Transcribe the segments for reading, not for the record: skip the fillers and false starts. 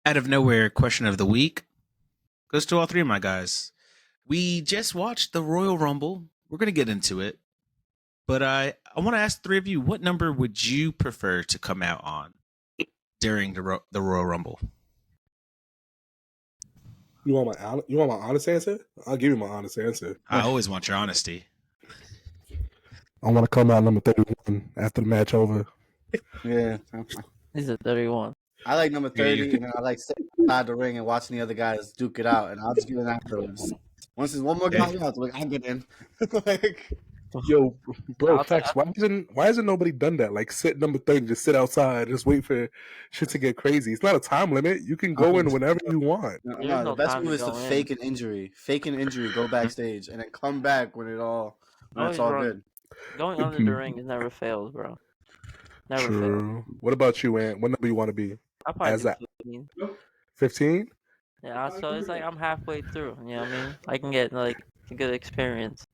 Out of nowhere, question of the week goes to all three of my guys. We just watched the Royal Rumble. We're going to get into it. But I want to ask the three of you, what number would you prefer to come out on during the Royal Rumble? You want my honest answer? I'll give you my honest answer. I always want your honesty. I want to come out number 31 after the match over. Yeah. He's a 31. I like number 30, and then I like sitting outside the ring and watching the other guys duke it out, and I'll just get in afterwards. Once there's one more guy out, like, I'll get in. Yo, bro, facts. Why hasn't nobody done that? Like, sit number 30, just sit outside, just wait for shit to get crazy. It's not a time limit. You can go in whenever you want. No, the best move is to fake an injury. Fake an injury, go backstage, and then come back when it's all good. Going under the ring has never failed, bro. Never failed. What about you, Ant? What number you want to be? I probably do 15. 15? Yeah, so it's like I'm halfway through. You know what I mean? I can get like a good experience.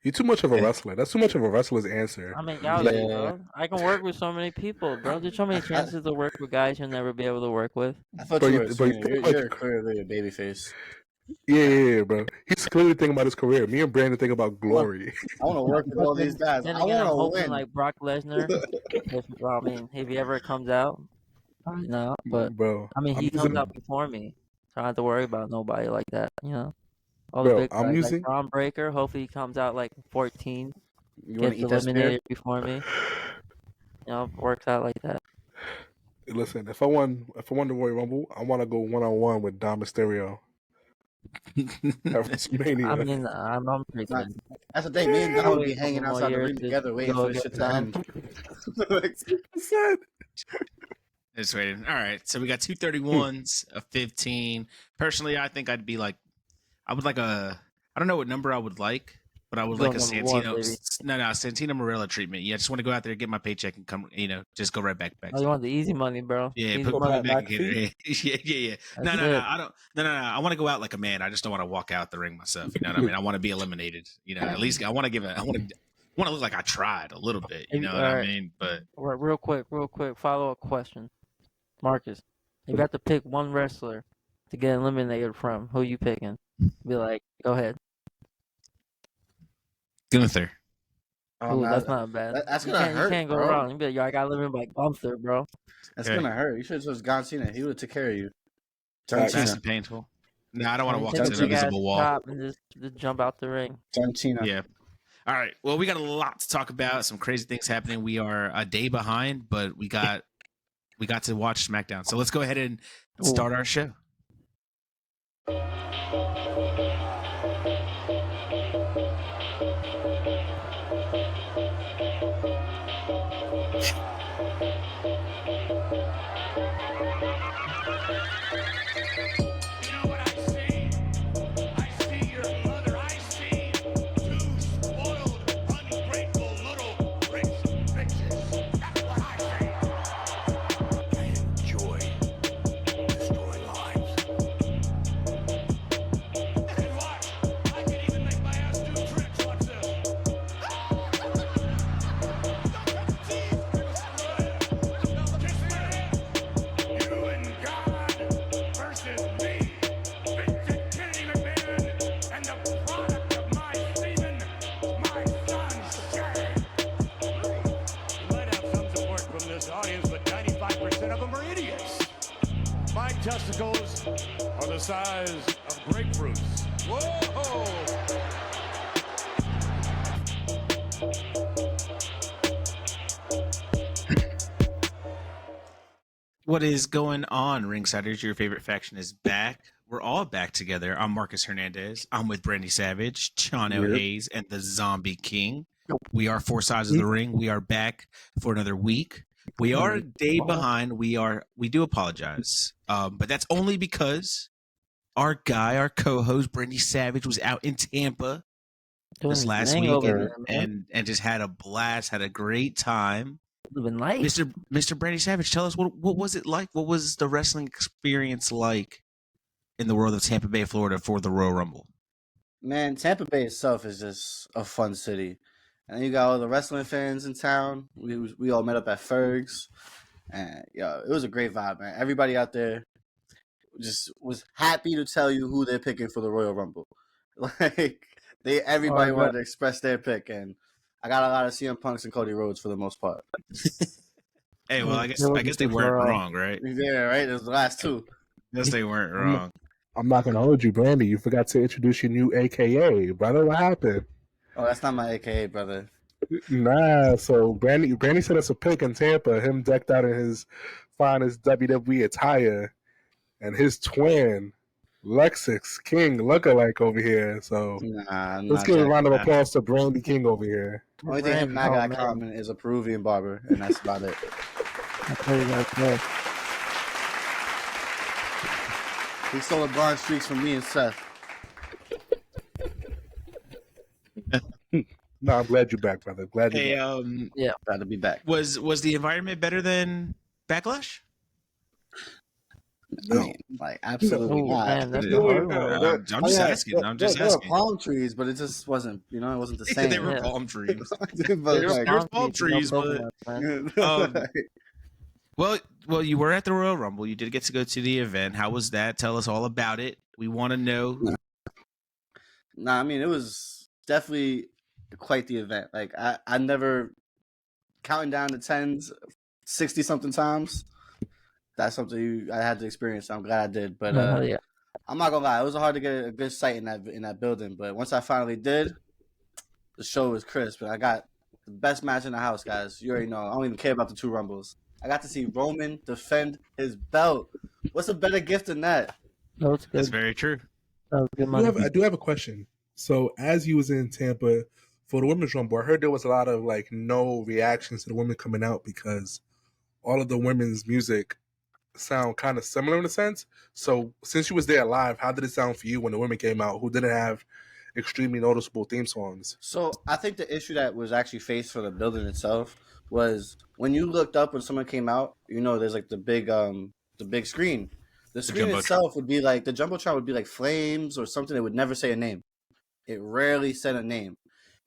You're too much of a wrestler. That's too much of a wrestler's answer. I mean, bro. I can work with so many people, bro. There's so many chances to work with guys you'll never be able to work with. I thought you're clearly a babyface. Yeah, bro. He's clearly thinking about his career. Me and Brandon think about glory. I want to work with all these guys. Then again, I'm hoping like Brock Lesnar. If he ever comes out, no. But bro, I mean, he comes out before me, so I don't have to worry about nobody like that. You know. All the big guys, like Braun Breaker. Hopefully, he comes out like 14. Gets eliminated before me. You know, works out like that. Listen, if I won the Royal Rumble, I want to go 1-on-1 with Dom Mysterio. WrestleMania. I mean, I'm pretty good. That's the thing. Me and Dom will be hanging outside the ring together, waiting for the shit to end. Just waiting. All right, so we got 231s, a 15. Personally, I think I'd be like, I don't know what number I would like, but I would like a Santino Marella treatment. Yeah, I just want to go out there, get my paycheck, and come, just go right back. Oh, you want the easy money, bro? Yeah, put my back in. Yeah. No. I want to go out like a man. I just don't want to walk out the ring myself. You know what I mean? I want to be eliminated. At least I want to look like I tried a little bit. You know what I mean? But real quick, follow-up question, Marcus. If you have to pick one wrestler to get eliminated from, who you picking? Be like, go ahead. Gunther. Oh, that's not bad. That's gonna hurt. You can't go wrong. You be like, yo, I gotta live in by Gunther, bro. That's gonna hurt. You should have just John Cena. He would have took care of you. John Cena. Painful. No, I don't want to walk into an invisible wall. And just jump out the ring. John Cena. Yeah. All right. Well, we got a lot to talk about. Some crazy things happening. We are a day behind, but we got to watch SmackDown. So let's go ahead and start our show. Testicles are the size of grapefruits. Whoa! What is going on, Ringsiders? Your favorite faction is back. We're all back together. I'm Marcus Hernandez. I'm with Brandy Savage, Chano Hayes, and the Zombie King. We are four sides of the ring. We are back for another week. We are a day behind. We do apologize. But that's only because our co-host, Brandy Savage, was out in Tampa this last week and just had a blast, had a great time. Living life. Mr. Brandy Savage, tell us what was it like? What was the wrestling experience like in the world of Tampa Bay, Florida for the Royal Rumble? Man, Tampa Bay itself is just a fun city. And you got all the wrestling fans in town. We all met up at Ferg's. And it was a great vibe, man. Everybody out there, just was happy to tell you who they're picking for the Royal Rumble. Like everybody wanted to express their pick, and I got a lot of CM Punks and Cody Rhodes for the most part. Hey, well, I guess they weren't wrong, right? Yeah, right. It was the last two. I guess they weren't wrong. I'm not gonna hold you, Brandy. You forgot to introduce your new AKA, brother. What happened? Oh, that's not my AKA, brother. Nah. So Brandy sent us a pic in Tampa. Him decked out in his finest WWE attire, and his twin, Lexus King, lookalike over here. So let's give a round of applause to Brandy King over here. Only thing him and I got in common is a Peruvian barber, and that's about it. He stole the blonde streaks from me and Seth. No, I'm glad you're back, brother. Glad you're back. Yeah, glad to be back. Was the environment better than Backlash? I mean, like absolutely not. Man, I'm just asking. There were palm trees, but it just wasn't. It wasn't the same. There were palm trees. There were palm trees, but well, you were at the Royal Rumble. You did get to go to the event. How was that? Tell us all about it. We want to know. Nah, I mean, it was definitely quite the event. Like I never counting down to 10s 60 something times. That's something I had to experience. I'm glad I did, but I'm not gonna lie, it was hard to get a good sight in that building. But once I finally did, the show was crisp. And I got the best match in the house, guys. You already know. I don't even care about the two Rumbles. I got to see Roman defend his belt. What's a better gift than that? That's very true. I do have a question. So as you was in Tampa for the Women's Rumble, I heard there was a lot of no reactions to the women coming out because all of the women's music sound kind of similar in a sense. So since you was there live, how did it sound for you when the women came out who didn't have extremely noticeable theme songs? So I think the issue that was actually faced for the building itself was when you looked up when someone came out, there's the big screen. The screen itself would be the Jumbotron would be flames or something that would never say a name. It rarely said a name.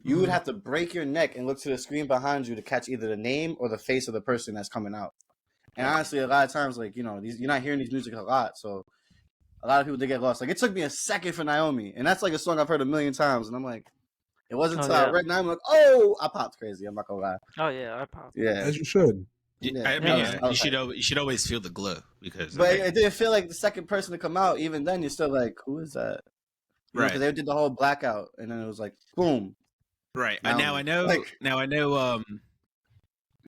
You would have to break your neck and look to the screen behind you to catch either the name or the face of the person that's coming out. And honestly, a lot of times, you're not hearing these music a lot, so a lot of people, they get lost. It took me a second for Naomi, and that's a song I've heard a million times, and I'm like, it wasn't until I read Naomi, I'm like, oh, I popped crazy. I'm not gonna lie. Oh yeah, I popped. Yeah, as you should. You should always feel the glow because. But it didn't feel like the second person to come out. Even then, you're still like, who is that? Right. Because they did the whole blackout, and then it was boom. Right. Now I know.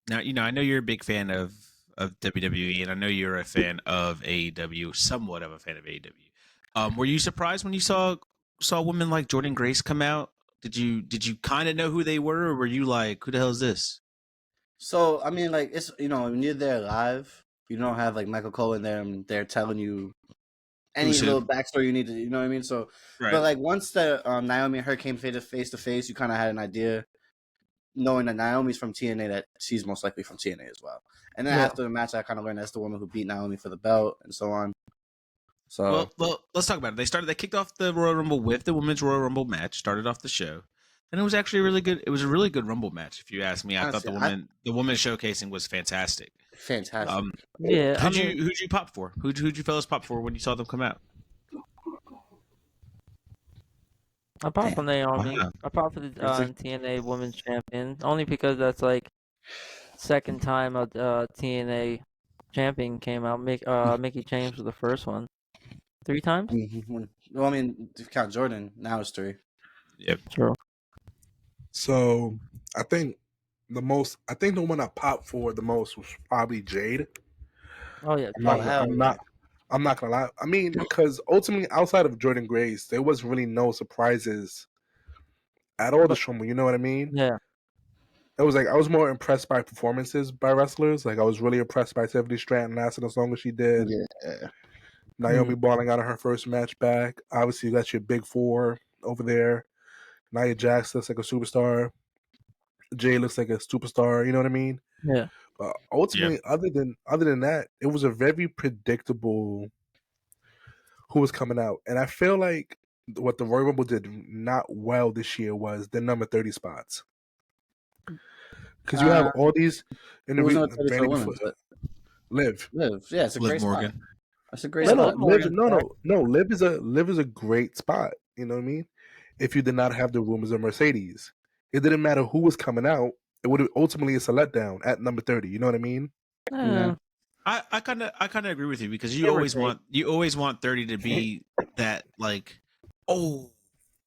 I know you're a big fan of WWE, and I know you're a fan of AEW, somewhat of a fan of AEW. Were you surprised when you saw women like Jordynne Grace come out? Did you kind of know who they were, or were you like, who the hell is this? So I mean, it's when you're there live, you don't have Michael Cole in there, and they're telling you any little backstory you need to, you know what I mean? So, right. But once the Naomi and her came face to face, you kind of had an idea, knowing that Naomi's from TNA, that she's most likely from TNA as well. And then after the match, I kind of learned that's the woman who beat Naomi for the belt and so on. So, well, let's talk about it. They kicked off the Royal Rumble with the Women's Royal Rumble match, started off the show, and it was actually really good. It was a really good Rumble match, if you ask me. I thought the woman showcasing was fantastic. Fantastic. Who'd you pop for? Who'd you fellas pop for when you saw them come out? I popped for Naomi. I popped for the TNA Women's Champion only because that's second time a TNA champion came out. Mickie James was the first one. 3 times? Mm-hmm. Well, I mean, if you count Jordan, now it's 3. Yep. True. So I think the one I popped for the most was probably Jade. Oh yeah. I'm not gonna lie. I mean, because ultimately, outside of Jordynne Grace, there was really no surprises at all this Rumble. You know what I mean? Yeah. It was I was more impressed by performances by wrestlers. I was really impressed by Tiffany Stratton lasting as long as she did. Yeah. Naomi balling out of her first match back. Obviously, you got your big 4 over there. Nia Jax looks like a superstar. Jay looks like a superstar. You know what I mean? Yeah. But ultimately, other than that, it was a very predictable who was coming out. And I feel like what the Royal Rumble did not well this year was the number 30 spots. Because you have all these individuals. Liv. Yeah, it's a great Morgan spot. That's a great spot. Liv is a great spot. You know what I mean? If you did not have the rumors of Mercedes, it didn't matter who was coming out. It would have ultimately it's a letdown at number 30. You know what I mean? Yeah. I kind of agree with you because you always want 30 to be that like, oh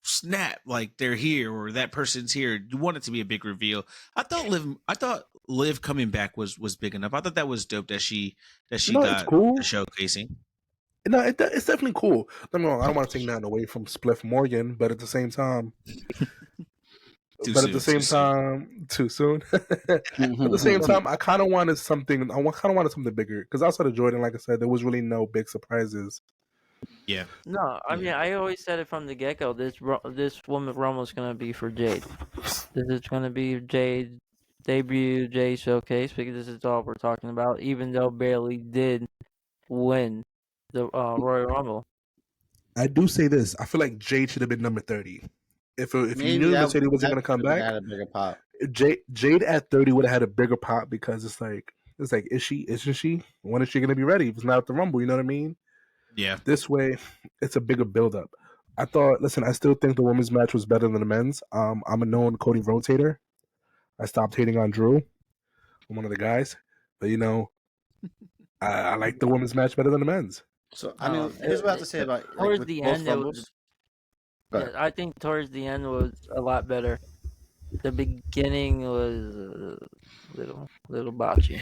snap, like they're here or that person's here. You want it to be a big reveal. I thought Liv coming back was big enough. I thought that was dope that she got cool. the showcasing. No, it's definitely cool. Don't get me wrong, I don't want to take nothing away from Spliff Morgan, but at the same time, too soon. At the same time, I kind of wanted something. Bigger because outside of Jordan, like I said, there was really no big surprises. Yeah. No, I mean, I always said it from the get-go. This woman Rumble is going to be for Jade. This is going to be Jade debut, Jade showcase, because this is all we're talking about, even though Bayley did win the Royal Rumble. I do say this. I feel like Jade should have been number 30. If you knew Mercedes wasn't going to come back, had a bigger pop. Jade at 30 would have had a bigger pop because it's like, isn't she? When is she going to be ready? If it's not at the Rumble, you know what I mean? Yeah. This way, it's a bigger build-up. I still think the women's match was better than the men's. I'm a known Cody rotator. I stopped hating on Drew. I'm one of the guys. But, I like the women's match better than the men's. So, I mean, here's what I have to say about towards the end, I think towards the end was a lot better. The beginning was a little botchy.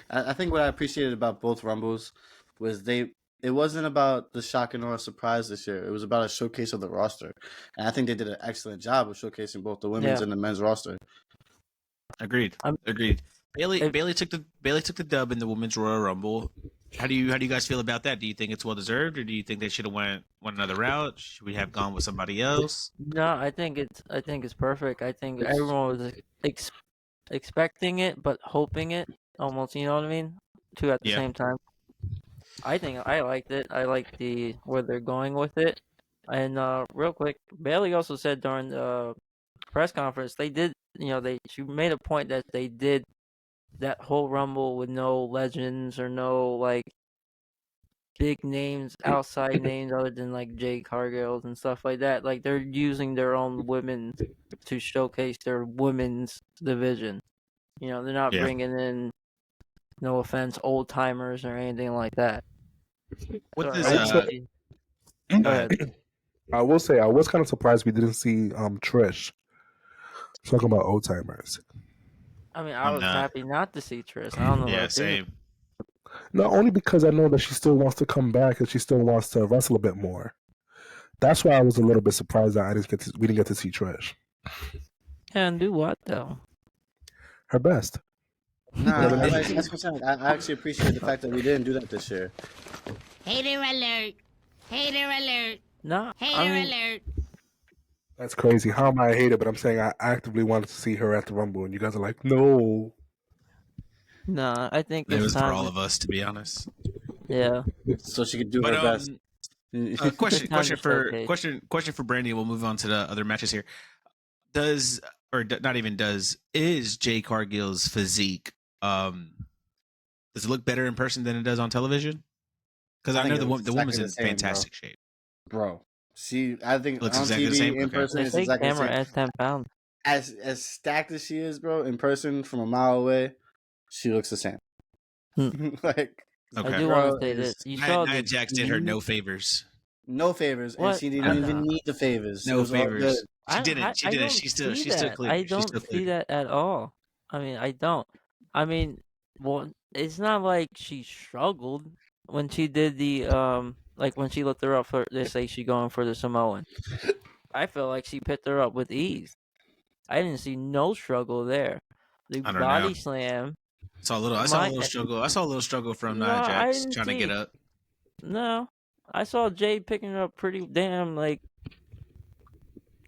I think what I appreciated about both Rumbles was it wasn't about the shock and awe surprise this year. It was about a showcase of the roster. And I think they did an excellent job of showcasing both the women's and the men's roster. Agreed. Bayley took the dub in the women's Royal Rumble. How do you guys feel about that? Do you think it's well deserved, or do you think they should have went another route? Should we have gone with somebody else? No, I think it's perfect. I think everyone was expecting it, but hoping it almost. You know what I mean? Two at the same time. I think I liked it. I like where they're going with it. And real quick, Bayley also said during the press conference they did. She made a point that they did that whole Rumble with no legends or no like big names, outside names other than like Jade Cargills and stuff like that. Like they're using their own women to showcase their women's division. They're not bringing in, no offense, old timers or anything like that. What Go ahead. I will say I was kind of surprised we didn't see Trish talking about old timers. I mean, I was happy not to see Trish. I don't know. Yeah, same. Not only because I know that she still wants to come back and she still wants to wrestle a bit more. That's why I was a little bit surprised that we didn't get to see Trish. And do what though? Her best. Nah, that's what I'm saying. I actually appreciate the fact that we didn't do that this year. Hater alert! Hater alert! No, Hater alert! That's crazy. How am I a hater? But I'm saying I actively wanted to see her at the Rumble, and you guys are like, no. No, I think it was for all of us, to be honest. Yeah. So she could do her best. Question for Brandy. We'll move on to the other matches here. Is Jay Cargill's physique? Does it look better in person than it does on television? Because I know the woman's in fantastic shape, bro. I think looks on exactly TV the same. In person, it's exactly the same. Adds 10 pounds. As stacked as she is, bro, in person from a mile away, she looks the same. Like, okay. I do want to say this. Nia Jax did her no favors. No favors, and she didn't even need the favors. No favors. She did it. She's still clear. I don't see that at all. I mean, I don't. I mean, well, it's not like she struggled when she did the like when she looked her up for. They say she going for the Samoan. I feel like she picked her up with ease. I didn't see no struggle there. The body slam. I saw a little struggle. I saw a little struggle from Nia Jax trying to get up. No, I saw Jade picking her up pretty damn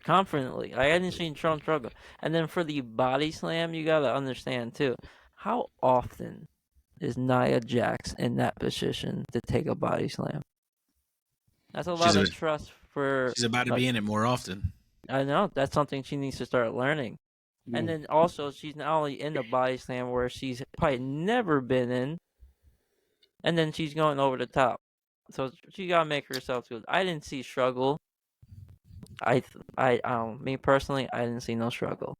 confidently. I hadn't seen Trump struggle. And then for the body slam, you gotta understand too, how often is Nia Jax in that position to take a body slam? That's a lot of trust for. She's about to be in it more often. I know that's something she needs to start learning. And then also, she's not only in the body slam where she's probably never been in, and then she's going over the top. So she gotta make herself good. I didn't see struggle. Me personally, I didn't see no struggle.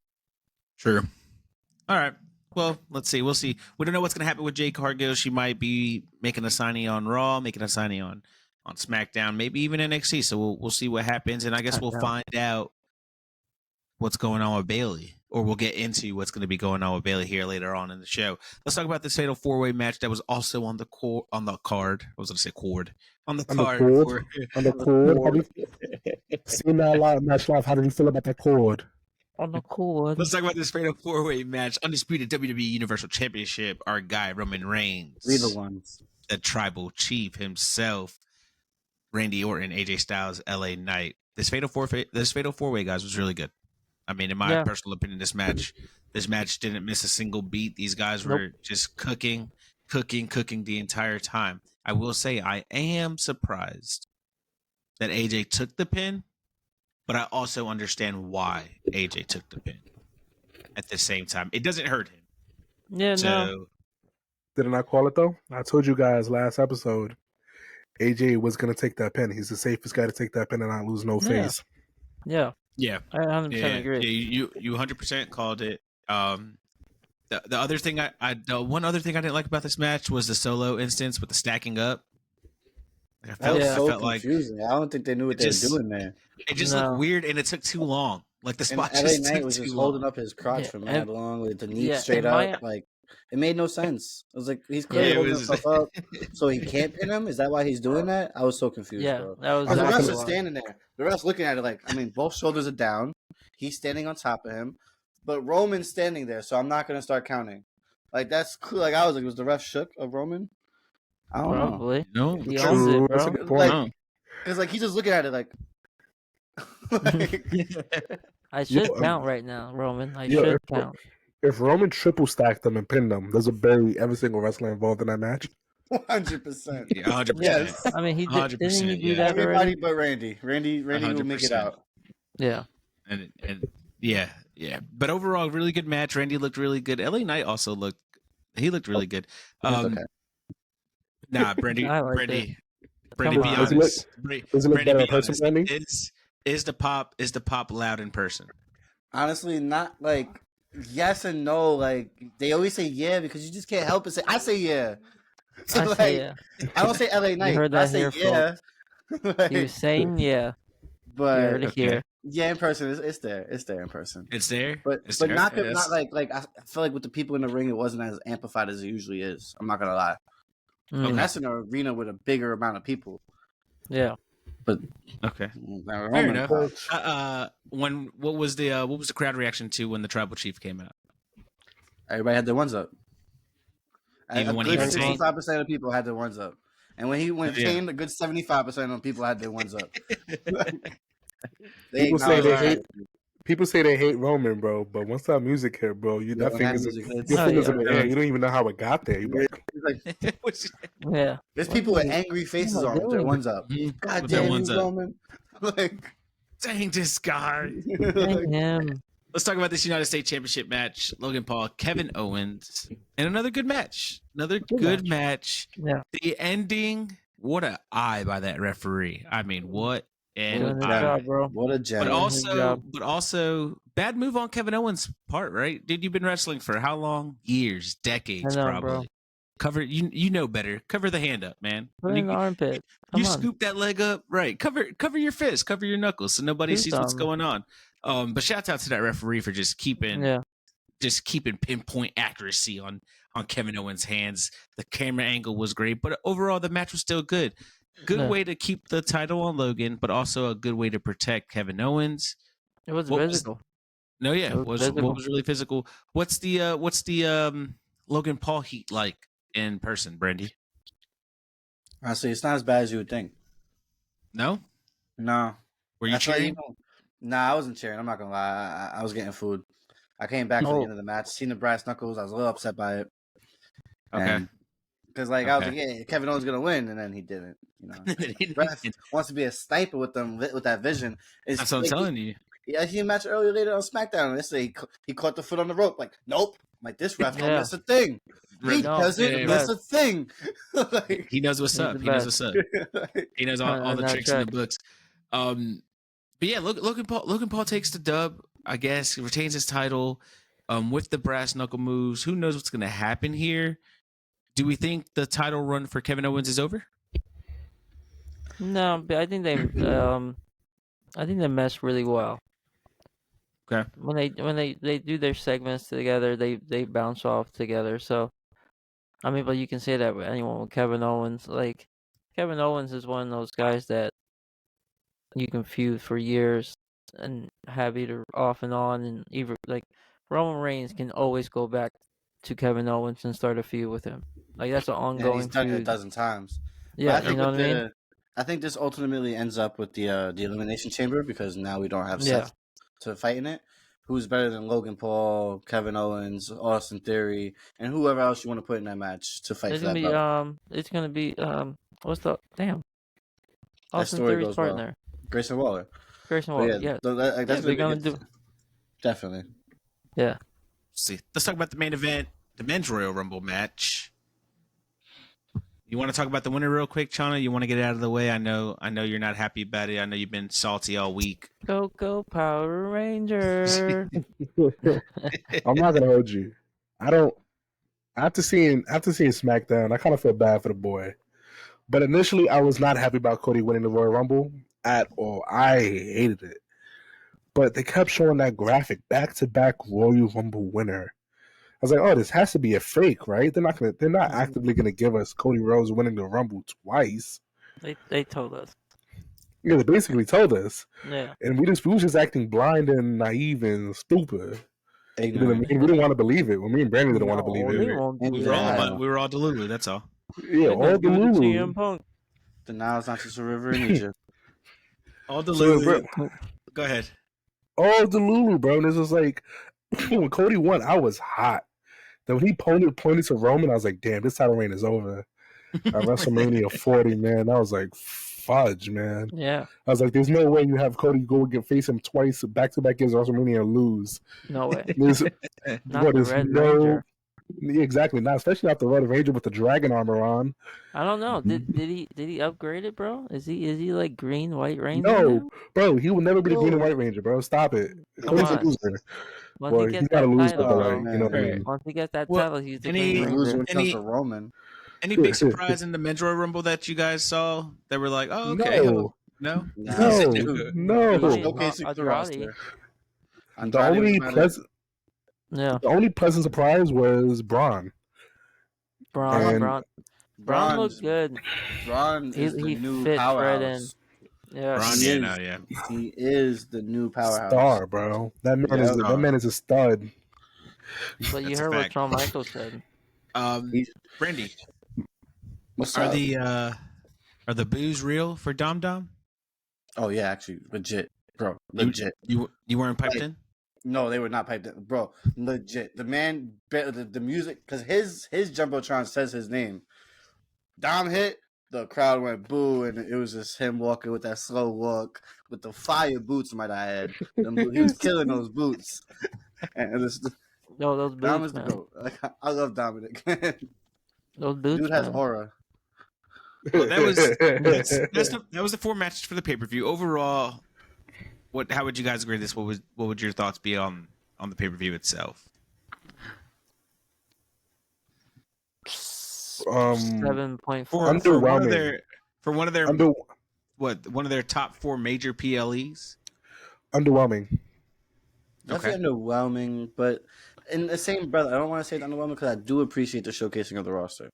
Sure. All right. Well, let's see. We'll see. We don't know what's going to happen with Jade Cargill. She might be making a signing on Raw, making a signing on SmackDown, maybe even NXT. So we'll see what happens, and I guess we'll find out what's going on with Bayley, or we'll get into what's going to be going on with Bayley here later on in the show. Let's talk about this fatal 4-way match that was also on the card. I was going to say cord on the card. On the cord. Seen that a lot of match life. How do you feel about that cord? On the cord. Let's talk about this fatal 4-way match. Undisputed WWE Universal Championship. Our guy Roman Reigns, We the ones. the tribal chief himself, Randy Orton, AJ Styles, LA Knight. This fatal 4-way, guys, was really good. I mean, in my personal opinion, this match didn't miss a single beat. These guys were just cooking the entire time. I will say I am surprised that AJ took the pin, but I also understand why AJ took the pin at the same time. It doesn't hurt him. Yeah, no. Didn't I call it, though? I told you guys last episode, AJ was going to take that pin. He's the safest guy to take that pin and not lose no face. Yeah. Yeah, I 100% agree. Yeah, you 100% called it. The other thing the one other thing I didn't like about this match was the solo instance with the stacking up. That was so confusing. I don't think they knew what they were doing there. It just looked weird, and it took too long. Like the spot and just LA Knight was just holding up his crotch for mad long with the knee straight up. Like it made no sense. It was like he's clearly holding himself up, so he can't pin him. Is that why he's doing that? I was so confused. Yeah, bro. that was. The rest are standing there. The rest looking at it like, I mean, both shoulders are down. He's standing on top of him, but Roman's standing there. So I'm not gonna start counting. Like that's cool. Like I was like, was the ref shook of Roman? I don't Probably. know. No, he owns it, bro. Like, it's like he's just looking at it like. I should count right now, Roman. I should count. If Roman triple stacked them and pinned them, does it bury every single wrestler involved in that match? 100%. Yeah, 100%. Yes. I mean, didn't he do that Everybody already? but Randy. Randy will make it out. Yeah. And yeah. But overall, really good match. Randy looked really good. LA Knight also looked really good. Okay. Nah, Brandy, be on. honest. Does it look better in person, Brandy? Is the pop loud in person? Honestly, not like yes and no. Like they always say yeah because you just can't help it. I say yeah. So I don't say LA Knight. I say yeah. You're saying yeah. But here. Yeah, in person, it's there. It's there in person. It's there, but not like I feel like with the people in the ring, it wasn't as amplified as it usually is. I'm not gonna lie. And that's an arena with a bigger amount of people. Yeah. But okay, fair enough. What was the crowd reaction to when the tribal chief came out? Everybody had their ones up. Even when he retained, 65% of people had their ones up, and when he retained, a good 75% of people had their ones up. People say they hate Roman, bro, but once that music hit, bro, your fingers in the air. You don't even know how it got there. Yeah. There's people with angry faces on with their ones up. God damn you, Roman. Like, dang this guy. Dang him. Let's talk about this United States Championship match. Logan Paul, Kevin Owens, and another good match. Good match. Yeah. The ending, what an eye by that referee. I mean, what an job, bro. What a gem. But also, bad move on Kevin Owens' part, right? Dude, you've been wrestling for how long? Years, decades, probably. Bro. Cover, you know better. Cover the hand up, man. Put in the armpit. You scoop that leg up, right? Cover your fist, cover your knuckles, so nobody sees what's going on. But shout out to that referee for just keeping pinpoint accuracy on Kevin Owens' hands. The camera angle was great, but overall the match was still good. Good way to keep the title on Logan, but also a good way to protect Kevin Owens. It was physical. What was really physical? What's the Logan Paul heat like in person, Brandy? Honestly, it's not as bad as you would think. No? Were you cheering? Nah, I wasn't cheering. I'm not gonna lie. I was getting food. I came back for the end of the match, seen the brass knuckles. I was a little upset by it. Okay. Because I was like, yeah, Kevin Owens gonna win, and then he didn't. You know, Brass wants to be a sniper with that vision. That's what I'm telling you. Yeah, he matched earlier later on SmackDown. They say he caught the foot on the rope. Like, nope. I'm like, this ref don't miss a thing. He doesn't miss a thing. Like, he knows what's up. He knows what's up. He knows all the tricks in the books. But yeah, Logan Paul takes the dub. I guess he retains his title with the brass knuckle moves. Who knows what's going to happen here? Do we think the title run for Kevin Owens is over? No, but I think they mesh really well. Okay. When they do their segments together, they bounce off together. So, I mean, but you can say that with anyone with Kevin Owens. Like, Kevin Owens is one of those guys that you can feud for years and have either off and on, and either like Roman Reigns can always go back to Kevin Owens and start a feud with him. Like, that's an ongoing he's done feud. it a dozen times. Yeah, you know what I mean? I think this ultimately ends up with the Elimination Chamber, because now we don't have Seth to fight in it. Who's better than Logan Paul, Kevin Owens, Austin Theory, and whoever else you want to put in that match to fight for that belt? It's gonna be what's the Austin story Theory's goes partner. Well. Grayson Waller. Yeah. That's they're gonna do. Definitely. Yeah. See, let's talk about the main event, the men's Royal Rumble match. You want to talk about the winner real quick, Chana? You want to get it out of the way? I know you're not happy about it. I know you've been salty all week. Go Power Ranger. I'm not gonna hold you. After seeing SmackDown, I kind of feel bad for the boy. But initially, I was not happy about Cody winning the Royal Rumble at all. I hated it. But they kept showing that graphic, back-to-back Royal Rumble winner. I was like, oh, this has to be a fake, right? They're not actively gonna give us Cody Rhodes winning the Rumble twice. They told us. Yeah, they basically told us. Yeah. And we were just acting blind and naive and stupid. You know what I mean? We didn't want to believe it. Well, me and Brandon didn't want to believe it. We were all delulu, that's all. Yeah, all delulu. Punk. The Nile's not just a river in Egypt. All delulu. Go ahead. All delulu, bro. And this was like, when Cody won, I was hot. Then when he pointed to Roman, I was like, damn, this title reign is over. At WrestleMania 40, man, I was like, fudge, man. Yeah. I was like, there's no way you have Cody go face him twice back-to-back against WrestleMania and lose. No way. Not the Red Ranger. Exactly, not especially not the Red Ranger with the dragon armor on. I don't know. Did he upgrade it, bro? Is he like green, white ranger? No, now? bro, he will never be the green and white ranger, bro. Stop it. Cody's a loser. Once he gets that title, you know what I mean? Once he gets that title, he's the green ranger. Roman. Any big surprise in the men's Royal Rumble that you guys saw that were like, oh, okay, no. Showcasing the roster. The only pleasant surprise was Braun. Braun looked good. Braun is the new fit powerhouse. Yeah, Braun, he is the new powerhouse. Star, bro. That man is a stud. But you heard what Shawn Michaels said. Brandy, what's are up? Are the boos real for Dom Dom? Oh yeah, actually, legit, bro. Legit. You weren't piped in? No, they were not piped in, bro. Legit. The man, the music, because his jumbotron says his name. Dom hit, the crowd went boo, and it was just him walking with that slow walk with the fire boots. Might I add, he was killing those boots. And those boots, Dom is man. the GOAT. Like, I love Dominic. Those boots, dude has aura. Well, that was the 4 matches for the pay-per-view. Overall, how would you guys grade this? What would your thoughts be on the pay-per-view itself? 7.4. For one of their top 4 major PLEs. Underwhelming. Definitely underwhelming, but in the same breath, I don't want to say it's underwhelming because I do appreciate the showcasing of the roster.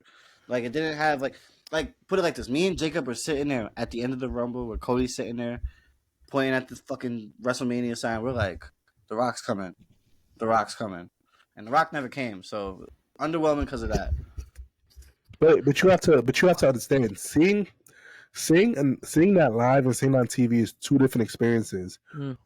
Like, it didn't have like put it like this: me and Jacob were sitting there at the end of the Rumble, where Cody's sitting there pointing at the fucking WrestleMania sign. We're like, The Rock's coming, and The Rock never came. So underwhelming because of that. But you have to understand, seeing that live and seeing on TV is 2 different experiences.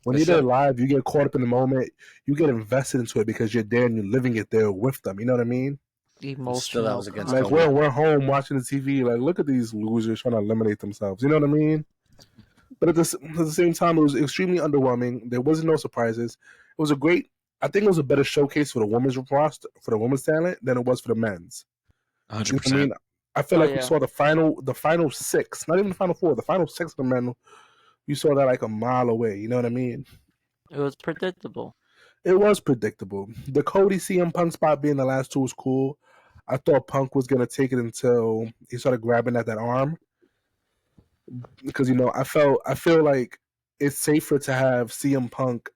When you're there live, you get caught up in the moment, you get invested into it because you're there and you're living it there with them. You know what I mean? Emotional. Like we're home watching the TV, like look at these losers trying to eliminate themselves. You know what I mean? But at the same time, it was extremely underwhelming. There wasn't no surprises. It was I think it was a better showcase for the women's roster, for the women's talent than it was for the men's. 100%. I mean, I feel like we saw the final 6, not even the final 4, the final 6 of the men. You saw that like a mile away. You know what I mean? It was predictable. It was predictable. The Cody CM Punk spot being the last 2 was cool. I thought Punk was gonna take it until he started grabbing at that arm, because I feel like it's safer to have CM Punk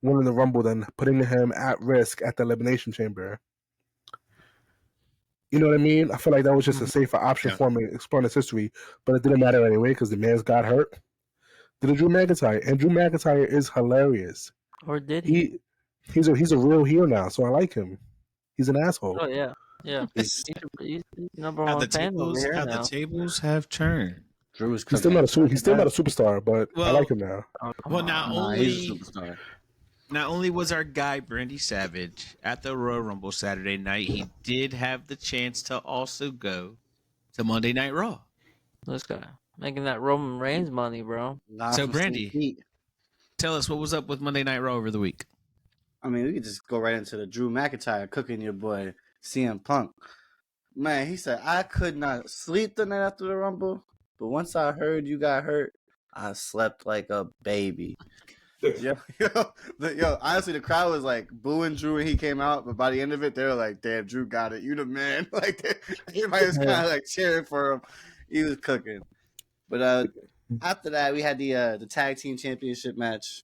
winning the Rumble than putting him at risk at the Elimination Chamber. You know what I mean? I feel like that was just a safer option for me exploring his history, but it didn't matter anyway because the man's got hurt. Did Drew McIntyre, and Drew McIntyre is hilarious. Or did he? He's a real heel now, so I like him. He's an asshole. Oh yeah. He's number one fan over here now. The tables have turned. Drew is he's still not a superstar, but I like him now. Well, he's a superstar. Not only was our guy Brandy Savage at the Royal Rumble Saturday night, he did have the chance to also go to Monday Night Raw. This guy making that Roman Reigns money, bro. So, Brandy, tell us what was up with Monday Night Raw over the week. I mean, we could just go right into the Drew McIntyre cooking your boy CM Punk. Man, he said, I could not sleep the night after the Rumble, but once I heard you got hurt, I slept like a baby. Yo, honestly, the crowd was like booing Drew when he came out, but by the end of it, they were like, damn, Drew got it. You the man. Like, everybody was kind of like cheering for him. He was cooking. But after that, we had the tag team championship match,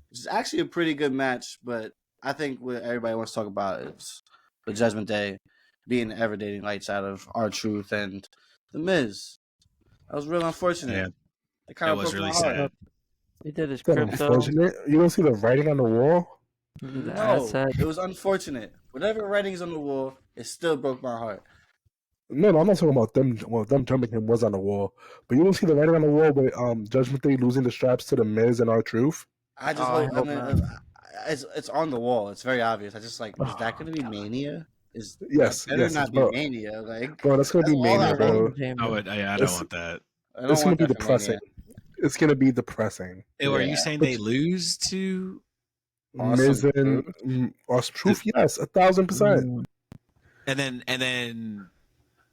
which is actually a pretty good match, but I think what everybody wants to talk about is the Judgment Day being the ever-dating lights out of R-Truth and The Miz. That was real unfortunate. Yeah. It kind of was really sad. He did his crypto. Unfortunate. You don't see the writing on the wall? No, it was unfortunate. Whatever writing's on the wall, it still broke my heart. No, I'm not talking about them. Well, them jumping him was on the wall, but you don't see the writing on the wall with Judgment Day losing the straps to The Miz and R-Truth. I just hope. I mean, it's on the wall. It's very obvious. I just like. Is that going to be Mania? Yes, better not be Mania. Like, bro, that's going to be Mania, bro. I don't want that. It's going to be depressing. It's going to be depressing. Are you saying they lose to Miz and R-Truth? Yes, 1,000%. And then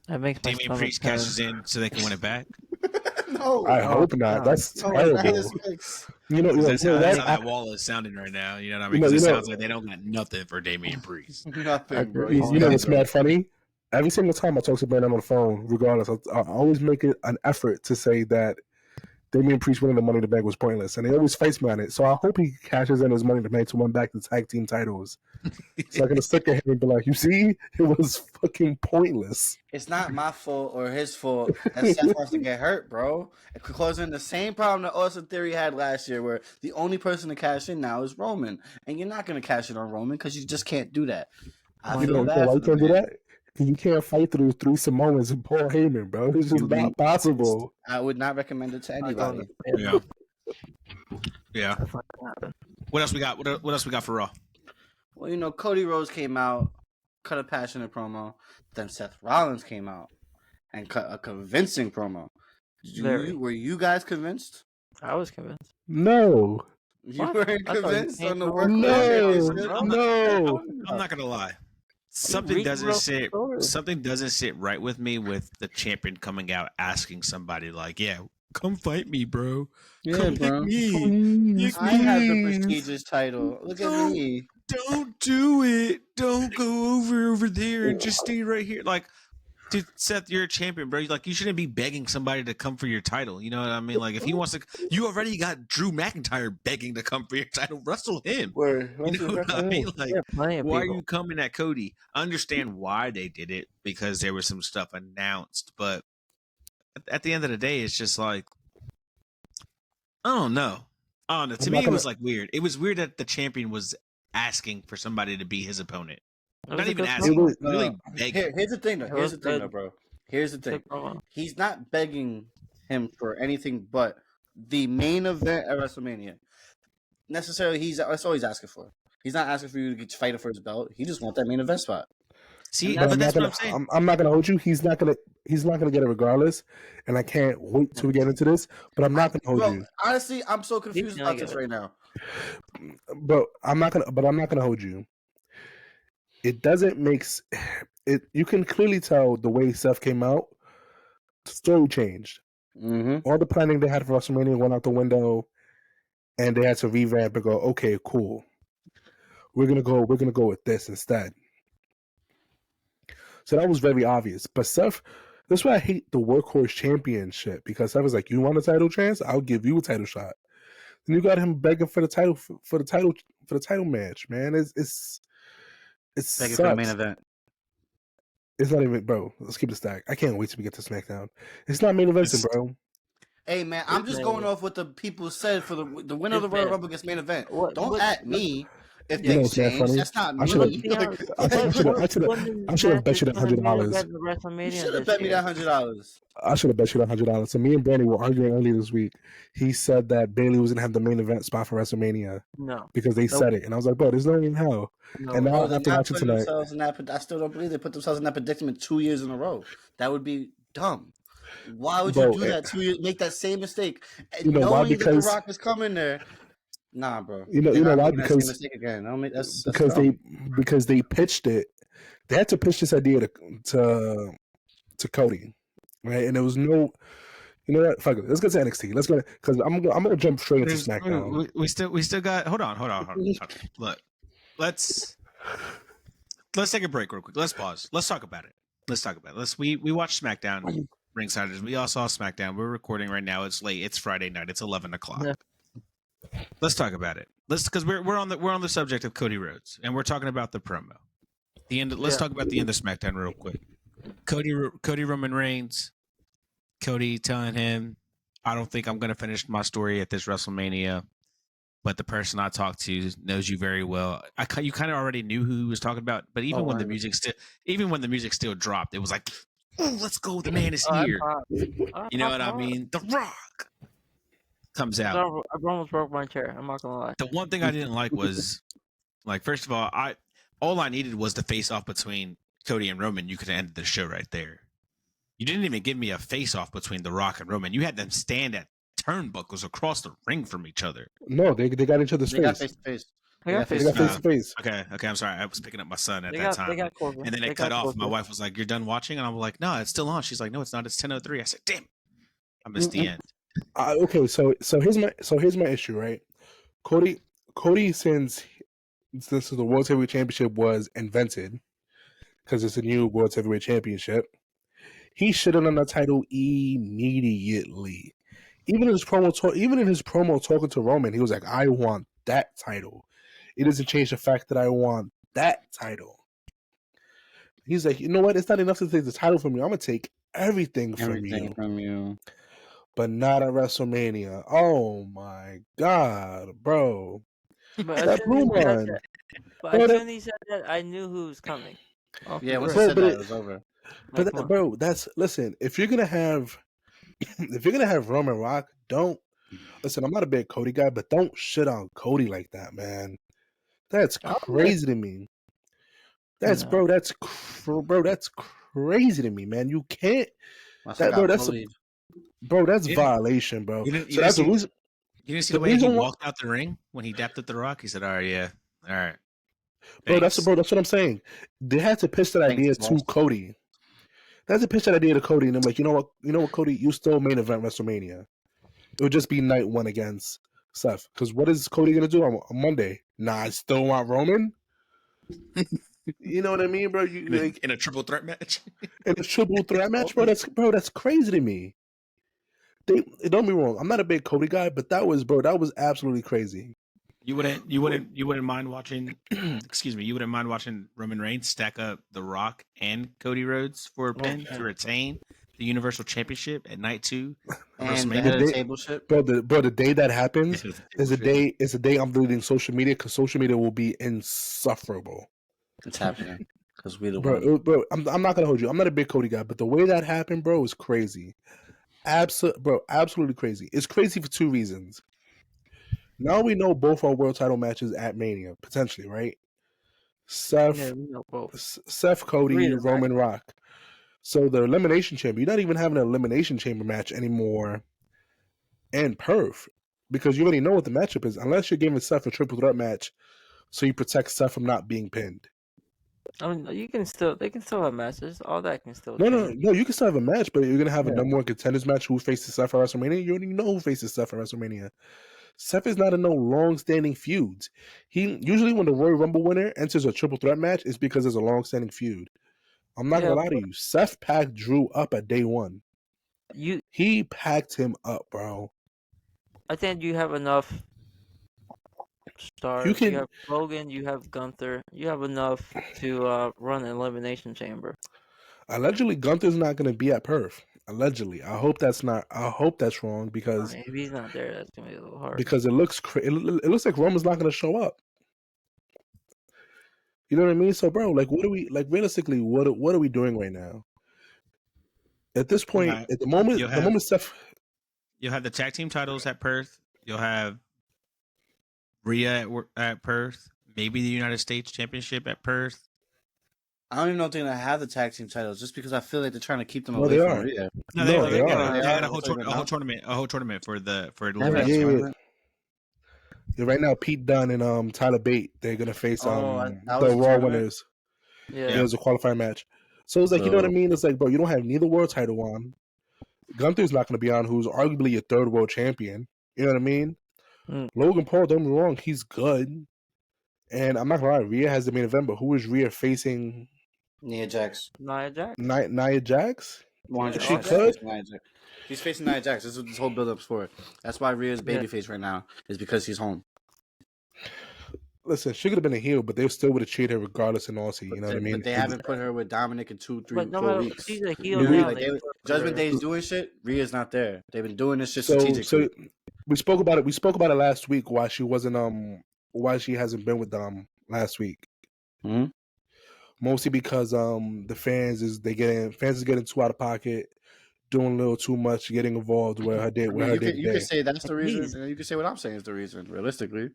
that makes Damian Priest cashes in so they can win it back. No, I hope not. That's terrible. That's how that wall is sounding right now. You know what I mean? Because it sounds like they don't got nothing for Damian Priest. Nothing, bro. You know what's mad funny? Every single time I talk to Brandon on the phone, regardless, I always make it an effort to say that Damian Priest winning the Money in the Bank was pointless, and he always fights me on it. So I hope he cashes in his Money in the Bank to win back the tag team titles. So I can stick at him and be like, "You see, it was fucking pointless." It's not my fault or his fault that Seth wants to get hurt, bro. It could cause in the same problem that Austin Theory had last year, where the only person to cash in now is Roman, and you're not going to cash in on Roman because you just can't do that. I feel bad. Why you can't do that? You can't fight through 3 Samoans and Paul Heyman, bro. It's just not possible. I would not recommend it to anybody. Yeah. What else we got? What else we got for Raw? Well, Cody Rhodes came out, cut a passionate promo. Then Seth Rollins came out and cut a convincing promo. Were you guys convinced? I was convinced. No. You weren't convinced on the work? No. I'm not gonna lie. Something doesn't sit right with me with the champion coming out asking somebody like, "Yeah, come fight me, bro. Come bro. me. I have the prestigious title. Look at me. Don't do it. Don't go over there and just stay right here." Like, dude, Seth, you're a champion, bro. Like, you shouldn't be begging somebody to come for your title. You know what I mean? Like, if he wants to, you already got Drew McIntyre begging to come for your title. Wrestle him. You know what I mean? Like, why are you coming at Cody? I understand why they did it, because there was some stuff announced, but at the end of the day, it's just like, I don't know. To me, it was like weird. It was weird that the champion was asking for somebody to be his opponent. Not even asking, really begging. Here's the thing, though, bro. Here's the thing. He's not begging him for anything but the main event at WrestleMania. Necessarily, that's all he's asking for. He's not asking for you to get fighting for his belt. He just wants that main event spot. See, but that's what I'm saying. I'm not gonna hold you. He's not gonna get it regardless. And I can't wait till we get into this. But I'm not gonna hold you. Honestly, I'm so confused about this right now. But I'm not gonna hold you. It doesn't make. you can clearly tell the way Seth came out. The story changed. Mm-hmm. All the planning they had for WrestleMania went out the window, and they had to revamp and go, okay, cool. We're gonna go with this instead. So that was very obvious. But Seth, that's why I hate the Workhorse Championship, because Seth was like, "You want a title chance? I'll give you a title shot." And you got him begging for the title for the title match, man. It's begging for the main event. It's not even, bro. Let's keep it stacked. I can't wait till we get to SmackDown. It's not main eventing, bro. Hey man, I'm just going off what the people said for the winner of the Royal Rumble against main event. Don't at me. If they change, that's not me. I should have bet you $100. You should have bet me that $100. I should have bet you $100. So me and Brandy were arguing earlier this week. He said that Bayley was gonna have the main event spot for WrestleMania. No, because they said it, and I was like, bro, there's no even how. No, and now after watching tonight, I still don't believe they put themselves in that predicament 2 years in a row. That would be dumb. Why would you do that 2 years? Make that same mistake, knowing that The Rock is coming there. Nah, bro. You know why? Because they pitched it. They had to pitch this idea to Cody, right? And there was no. You know what? Fuck it. Let's get to NXT. Let's go because I'm gonna jump straight into SmackDown. We still got. Hold on. Look, let's take a break real quick. Let's pause. Let's talk about it. We watched SmackDown. Ringsiders. We all saw SmackDown. We're recording right now. It's late. It's Friday night. It's 11 o'clock. Yeah. Let's talk about it. Because we're on the subject of Cody Rhodes, and we're talking about the promo. Let's talk about the end of SmackDown real quick. Cody Roman Reigns. Cody telling him, "I don't think I'm going to finish my story at this WrestleMania, but the person I talked to knows you very well." You kind of already knew who he was talking about, but even when the music still dropped, it was like, "Oh, let's go! The man is here." You know what I mean? The Rock comes out. I almost broke my chair. I'm not gonna lie. The one thing I didn't like was, like, first of all, all I needed was the face off between Cody and Roman. You could have ended the show right there. You didn't even give me a face off between The Rock and Roman. You had them stand at turnbuckles across the ring from each other. No, they got each other's face. Got face to face. They got face to face. Okay. I'm sorry. I was picking up my son at that time. And then they cut off. My wife was like, "You're done watching?" And I'm like, "No, it's still on." She's like, "No, it's not. It's 10:03." I said, "Damn, I missed the end." Okay, so here's my issue, right? Cody since the World Heavyweight Championship was invented, because it's a new World Heavyweight Championship, he should have done the title immediately. Even in his promo talking to Roman, he was like, "I want that title. It doesn't change the fact that I want that title." He's like, "You know what? It's not enough to take the title from you. I'm gonna take everything from you. But not at WrestleMania." Oh my god, bro! That blew mine. But as soon as he said that, I knew who was coming. Yeah, once he said that, it was over. But bro, listen. If you're gonna have Roman Rock, don't listen. I'm not a big Cody guy, but don't shit on Cody like that, man. That's crazy to me. That's crazy to me, man. You can't. That's violation, bro. That's the reason. You didn't see the way he walked out the ring when he dapped at The Rock? He said, "All right, yeah. All right." Thanks. Bro, that's what I'm saying. They had to pitch that idea to Cody. They had to pitch that idea to Cody, and I'm like, you know what, Cody, you still main event WrestleMania. It would just be night one against Seth. Because what is Cody gonna do on Monday? Nah, I still want Roman. You know what I mean, bro? In a triple threat match. Bro. That's crazy to me. Don't be wrong. I'm not a big Cody guy, but that was absolutely crazy. You wouldn't mind watching you wouldn't mind watching Roman Reigns stack up The Rock and Cody Rhodes for a pin to retain the Universal Championship at night 2 and the table shit. Bro, the day that happens is the day I'm deleting social media, because social media will be insufferable. It's happening because we the bro. I'm not gonna hold you. I'm not a big Cody guy, but the way that happened, bro, is crazy. Absolutely crazy. It's crazy for two reasons. Now we know both our world title matches at Mania, potentially, right? Seth, Cody, Roman Rock. So the Elimination Chamber, you're not even having an Elimination Chamber match anymore in Perth, because you already know what the matchup is, unless you're giving Seth a triple threat match so you protect Seth from not being pinned. I mean, they can still have matches. All that can still No, change. you can still have a match, but you're gonna have a number one contenders match. Who faces Seth at WrestleMania? You already know who faces Seth at WrestleMania. Seth is not in no long-standing feuds. He usually, when the Royal Rumble winner enters a triple threat match, it's because there's a long-standing feud. I'm not gonna lie to you. Seth packed Drew up at day one. He packed him up, bro. I think you have enough stars. You have Logan, you have Gunther, you have enough to run an elimination chamber. Allegedly, Gunther's not going to be at Perth. Allegedly, I hope that's wrong because if he's not there, that's gonna be a little hard. Because it looks like Roman's not going to show up. You know what I mean? So, bro, like, what are we realistically? What are we doing right now? At this point, at the moment Seth, you'll have the tag team titles at Perth. You'll have Rhea at Perth. Maybe the United States Championship at Perth. I don't even know if they're gonna have the tag team titles, just because I feel like they're trying to keep them away from Rhea. No, they are. They got a whole tournament for right now, Pete Dunne and Tyler Bate, they're gonna face the Raw winners. Yeah, it was a qualifying match. So it's like, you know what I mean? It's like, bro, you don't have neither world title on. Gunther's not gonna be on, who's arguably your third world champion. You know what I mean? Logan Paul, don't get me wrong, he's good. And I'm not gonna lie, Rhea has the main event, but who is Rhea facing? Nia Jax. Nia Jax? Nia Jax? She could? She's facing Nia Jax. This is what this whole build-up's for. That's why Rhea's babyface right now, is because she's home. Listen, she could have been a heel, but they still would have cheated her regardless in Aussie. You know what I mean? But they haven't put her with Dominic in 2, 3, 4 weeks. She's a heel now. Judgment Day's doing shit. Rhea's not there. They've been doing this shit strategically. So we spoke about it. We spoke about it last week. Why she wasn't why she hasn't been with Dom last week. Mm-hmm. Mostly because the fans is getting too out of pocket, doing a little too much, getting involved where her day. You can say that's the reason, and you can say what I'm saying is the reason. Realistically,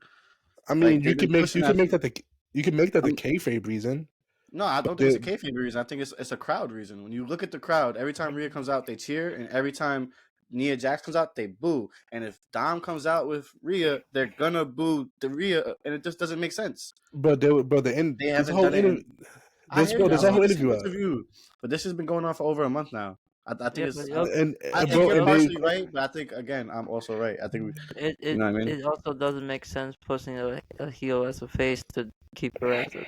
I mean, you can make that the kayfabe reason. No, I don't think it's a kayfabe reason. I think it's a crowd reason. When you look at the crowd, every time Rhea comes out, they cheer, and every time Nia Jax comes out, they boo. And if Dom comes out with Rhea, they're gonna boo the Rhea, and it just doesn't make sense. But there's a whole interview. But this has been going on for over a month now. I think you're partially right, but I think again I'm also right. I think you know what I mean. It also doesn't make sense pushing a heel as a face to keep her as a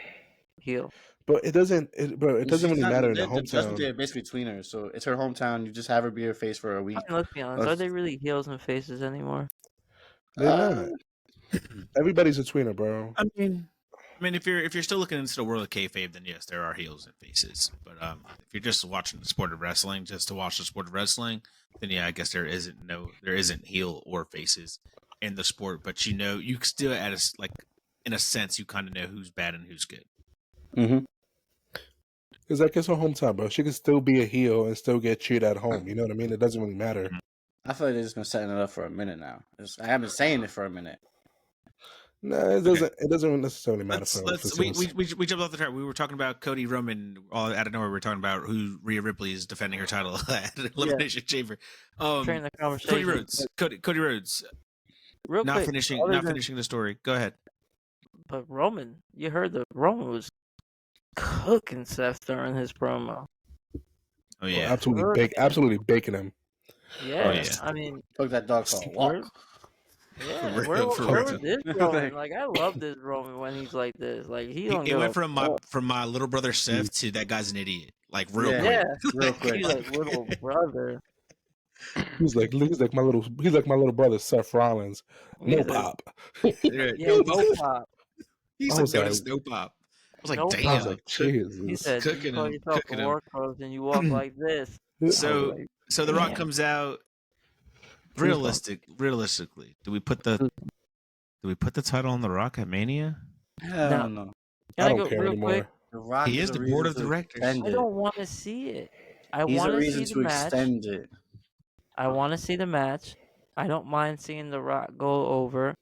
heel. But it doesn't really matter in the hometown. Judgment Day basically tweeners, so it's her hometown. You just have her be her face for a week. I mean, let's be honest. Are they really heels and faces anymore? They're not. Everybody's a tweener, bro. I mean, if you're still looking into the world of kayfabe, then yes, there are heels and faces. But if you're just watching the sport of wrestling, just to watch the sport of wrestling, then yeah, I guess there isn't heel or faces in the sport. But you still in a sense, you kind of know who's bad and who's good. Mm-hmm. Because it's her hometown, bro. She can still be a heel and still get cheered at home. You know what I mean? It doesn't really matter. I feel like they're just been setting it up for a minute now. I have been saying it for a minute. No, it doesn't. It doesn't necessarily matter. We jumped off the track. We were talking about Cody Roman. All out of nowhere, we're talking about who Rhea Ripley is defending her title at Elimination Chamber. Cody Rhodes. Cody Rhodes. Not finishing the story. Go ahead. But Roman, you heard that Roman was cooking Seth during his promo. Oh yeah, absolutely baking him. Yeah, I mean, took that dog for a walk. Yeah, where was this Roman? Like, I love this Roman when he's like this. Like, he went from my little brother Seth to that guy's an idiot. Like real quick. Yeah, real quick. He's like little brother. He's like my little brother Seth Rollins. No pop. Yeah, no pop. He's like no pop. I was like, no damn. I was like, Jesus. He said, you call yourself a war coach and you walk like this. So The Rock comes out. Realistically, do we put the title on The Rock at Mania? Hell no. I don't care anymore. He is the board of directors. I don't want to see it. I want to see the match. Extend it. I want to see the match. I don't mind seeing The Rock go over,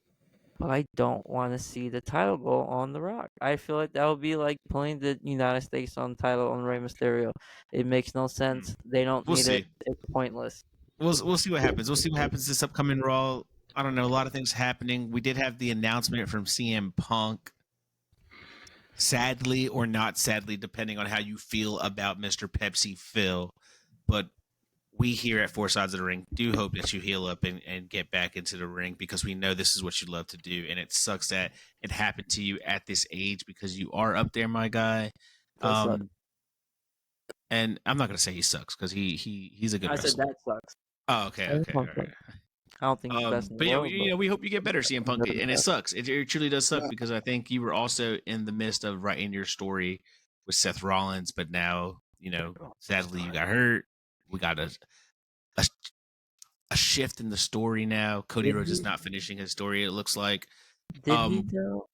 but I don't want to see the title go on The Rock. I feel like that would be like putting the United States title on Rey Mysterio. It makes no sense. They don't need it. It's pointless. We'll see what happens. We'll see what happens this upcoming Raw. I don't know. A lot of things happening. We did have the announcement from CM Punk. sadly or not sadly, depending on how you feel about Mr. Pepsi Phil. But we here at Four Sides of the Ring do hope that you heal up and get back into the ring, because we know this is what you love to do. And it sucks that it happened to you at this age, because you are up there, my guy. And I'm not going to say he sucks, because he's a good wrestler. I said that sucks. Oh, okay. All right. I don't think he's best in but the world, we hope you get better, CM Punk, and it sucks. It truly does suck, because I think you were also in the midst of writing your story with Seth Rollins, but now sadly you got hurt. We got a shift in the story now. Cody Rhodes is not finishing his story. It looks like. Did he though?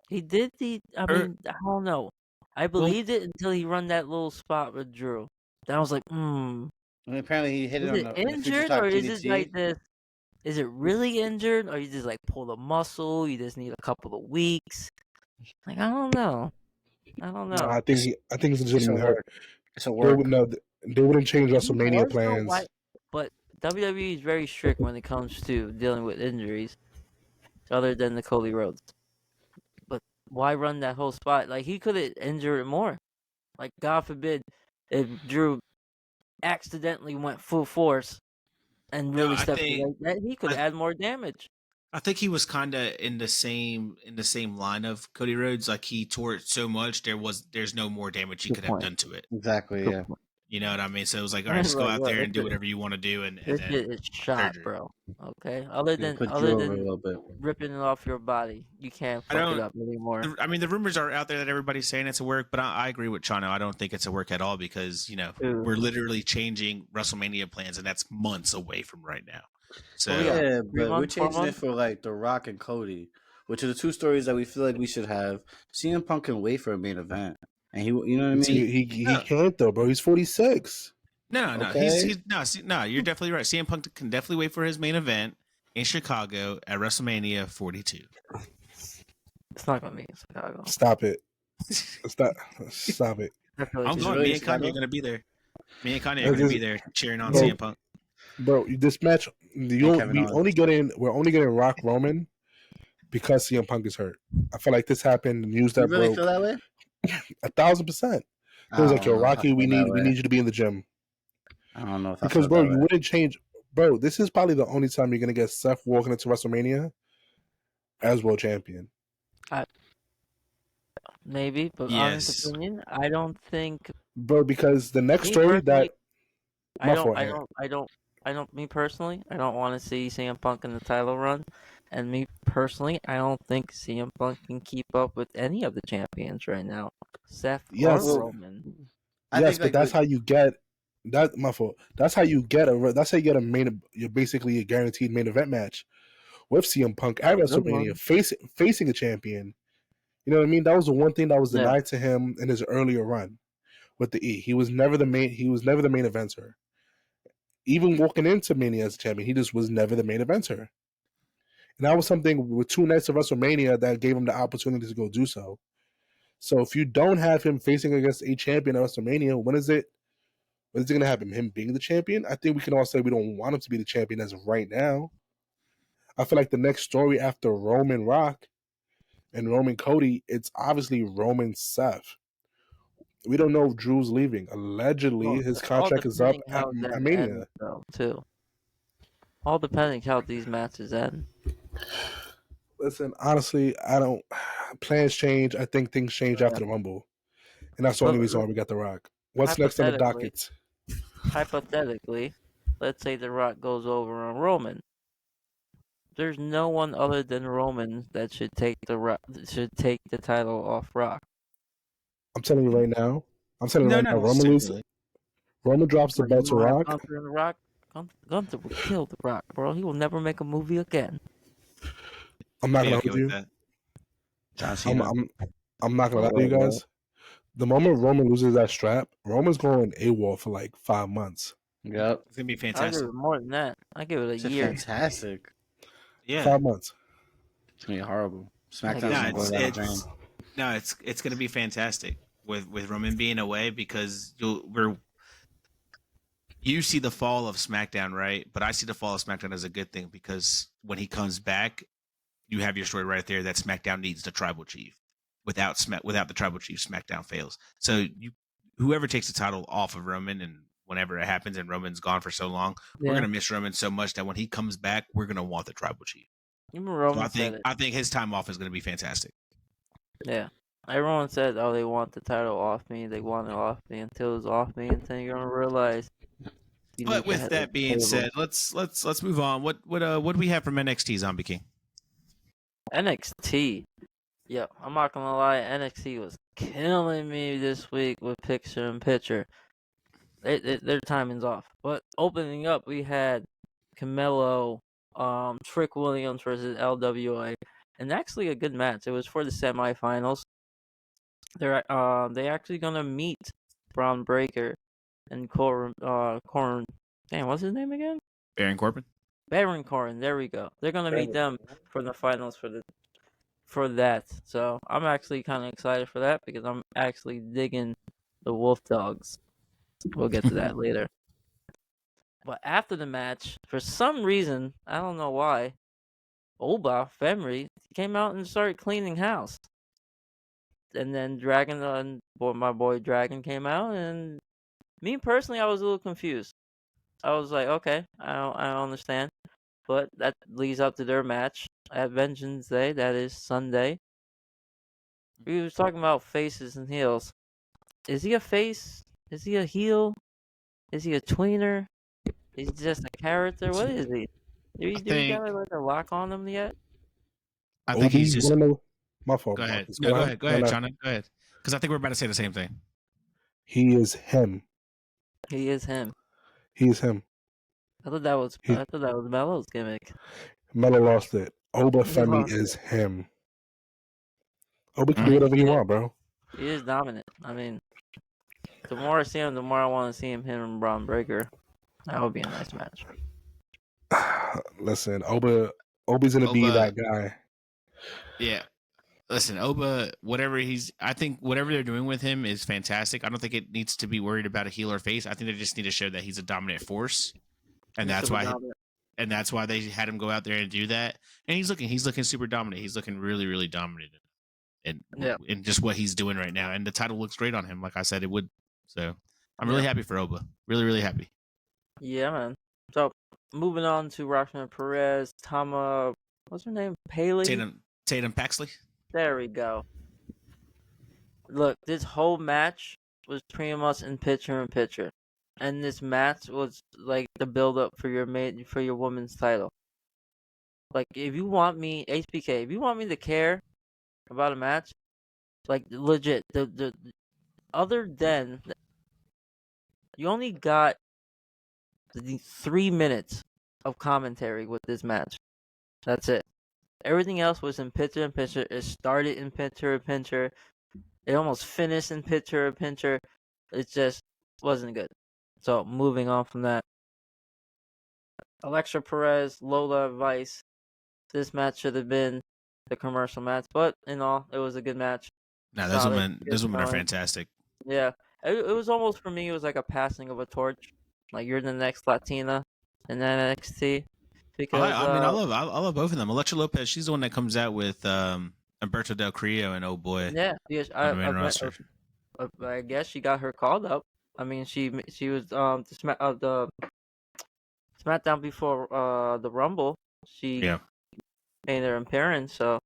He did I don't know. I believed it until he run that little spot with Drew. Then I was like, And apparently he hit it on the injured, or is it like this? Is it really injured, or you just like pull a muscle? You just need a couple of weeks. Like, I don't know. No, I think he's legitimately hurt. It's a work. They wouldn't change WrestleMania plans. But WWE is very strict when it comes to dealing with injuries, other than the Cody Rhodes. But why run that whole spot? Like, he could have injured it more. Like, God forbid, if Drew accidentally went full force and really stepped like that, he could add more damage. I think he was kind of in the same line of Cody Rhodes. Like, he tore it so much, there's no more damage he could have done to it. Exactly. Yeah. You know what I mean? So it was like, all right, just go out there and do whatever you want to do, and this then shit is shot, bro. Okay, other than ripping it off your body, you can't fuck it up anymore. I mean, the rumors are out there that everybody's saying it's a work, but I agree with Chano. I don't think it's a work at all, because we're literally changing WrestleMania plans, and that's months away from right now. So but we're changing it for like The Rock and Cody, which are the two stories that we feel like we should have. CM Punk can wait for a main event, and you know what I mean. He can't though, bro. He's 46. No. He's no. You're definitely right. CM Punk can definitely wait for his main event in Chicago at WrestleMania 42. It's not gonna be in Chicago. Stop it. Stop it. I'm going. Me and Kanye are gonna be there. Me and Kanye are gonna be there cheering on CM Punk. Bro, this match, we're only getting Rock Roman because CM Punk is hurt. I feel like this happened. News that broke. You really feel that way? 1,000%. It was like, yo, Rocky, we need you to be in the gym. I don't know if because, bro, you wouldn't change. Bro, this is probably the only time you're gonna get Seth walking into WrestleMania as world champion. Maybe, but honest opinion, I don't think. Bro, because the next story that me personally, I don't want to see CM Punk in the title run. And me personally, I don't think CM Punk can keep up with any of the champions right now. Seth or Roman. That's how you get that. My fault. That's how you get a main. You're basically a guaranteed main event match with CM Punk at WrestleMania, facing a champion. You know what I mean? That was the one thing that was denied to him in his earlier run with the E. He was never the main eventer. Even walking into Mania as a champion, he just was never the main eventer. And that was something with 2 nights of WrestleMania that gave him the opportunity to go do so. So if you don't have him facing against a champion at WrestleMania, when is it going to happen? Him being the champion? I think we can all say we don't want him to be the champion as of right now. I feel like the next story after Roman Rock and Roman Cody, it's obviously Roman Seth. We don't know if Drew's leaving. Allegedly, his contract is up at Mania. Too. All depending how these matches end. Listen, honestly, plans change. I think things change after the Rumble. And that's the only reason why we got The Rock. What's next on the docket? Hypothetically, let's say The Rock goes over on Roman. There's no one other than Roman that should take the title off Rock. I'm telling you right now. Roman drops the belt to Rock. Gunther will kill The Rock, bro. He will never make a movie again. I'm not gonna lie to you. I'm not gonna lie to you guys. The moment Roman loses that strap, Roman's going AWOL for like 5 months. Yep, it's gonna be fantastic. I give it more than that. I give it a year. Fantastic. Yeah, 5 months. It's gonna be horrible. Smackdown. It's gonna be fantastic with Roman being away, because you see the fall of SmackDown, right? But I see the fall of SmackDown as a good thing, because when he comes back, you have your story right there that SmackDown needs the tribal chief. without the Tribal Chief, SmackDown fails. So whoever takes the title off of Roman, and whenever it happens, and Roman's gone for so long, we're gonna miss Roman so much that when he comes back, we're gonna want the Tribal Chief. Even Roman so I think his time off is gonna be fantastic. Yeah. Everyone said, "Oh, they want the title off me. They want it off me." Until it's off me, and then you're gonna realize. But with that being said, let's move on. What do we have from NXT, Zombie King? NXT. Yeah, I'm not gonna lie. NXT was killing me this week with picture in picture. Their timing's off. But opening up, we had Camelo, Trick Williams versus LWA, and actually a good match. It was for the semifinals. They actually gonna meet Braun Breaker and Corbin. Damn, what's his name again? Baron Corbin. Baron Corbin. There we go. They're gonna meet them for the finals for that. So I'm actually kind of excited for that because I'm actually digging the Wolf Dogs. We'll get to that later. But after the match, for some reason, I don't know why, Oba Femry came out and started cleaning house. And then my boy Dragon came out, and me personally, I was a little confused. I was like, okay, I don't understand. But that leads up to their match at Vengeance Day, that is Sunday. We were talking about faces and heels. Is he a face? Is he a heel? Is he a tweener? Is he just a character? What is he? Do you got like a lock on him yet? I think he's just. My fault. Go ahead. No, go ahead, Chana. Go ahead. Because I think we're about to say the same thing. He is him. He is him. He is him. I thought that was Melo's gimmick. Melo lost it. Oba Femi is him. Oba can do whatever you want, bro. He is dominant. I mean, the more I see him, the more I want to see him and Braun Breaker. That would be a nice match. Listen, Oba's gonna be that guy. Yeah. Listen, Oba, I think whatever they're doing with him is fantastic. I don't think it needs to be worried about a heel or face. I think they just need to show that he's a dominant force. And that's why they had him go out there and do that. And he's looking super dominant. He's looking really, really dominant in just what he's doing right now. And the title looks great on him, like I said it would. So I'm really happy for Oba. Really, really happy. Yeah, man. So moving on to Roxanne Perez, Tama, what's her name? Paley? Tatum Paxley. There we go. Look, this whole match was pretty much in picture. And this match was like the build up for your women's title. Like if you want me, HBK, if you want me to care about a match, like legit, the other than you only got the 3 minutes of commentary with this match. That's it. Everything else was in picture. It started in picture. It almost finished in picture. It just wasn't good. So moving on from that, Alexa Perez, Lola Vice. This match should have been the commercial match, but in all, it was a good match. No, those women are fantastic. Yeah, it was almost for me. It was like a passing of a torch. Like you're the next Latina in NXT. Because I love both of them. Alexa Lopez, she's the one that comes out with Humberto Del Rio and oh boy. Yeah, because I guess she got her called up. I mean, she was the SmackDown before the Rumble. She made her appearance, so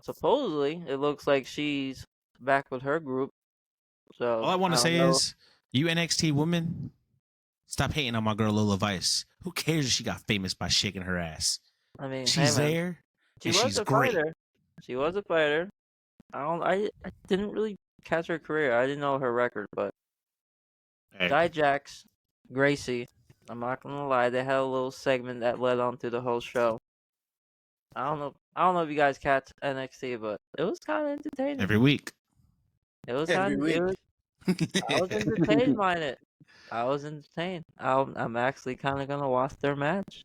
supposedly it looks like she's back with her group. So all I want to say is, you NXT women, stop hating on my girl Lola Vice. Who cares if she got famous by shaking her ass? I mean, she's there. She's great. She was a fighter. I didn't really catch her career. I didn't know her record, but Jax, Gracie. I'm not gonna lie. They had a little segment that led on to the whole show. I don't know if you guys catch NXT, but it was kind of entertaining. Every week. It was kind of. I was entertained by it. I was entertained. I'm actually kind of gonna watch their match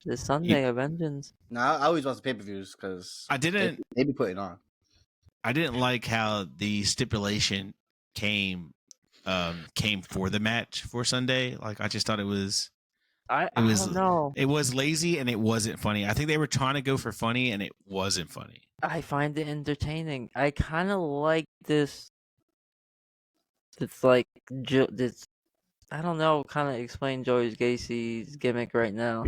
this Sunday of Vengeance. No, I always watch the pay-per-views because they be putting on. I didn't like how the stipulation came for the match for Sunday. Like I just thought it was. I don't know. It was lazy and it wasn't funny. I think they were trying to go for funny and it wasn't funny. I find it entertaining. I kind of like this. It's like this. I don't know. Kind of explain Joey Gacy's gimmick right now,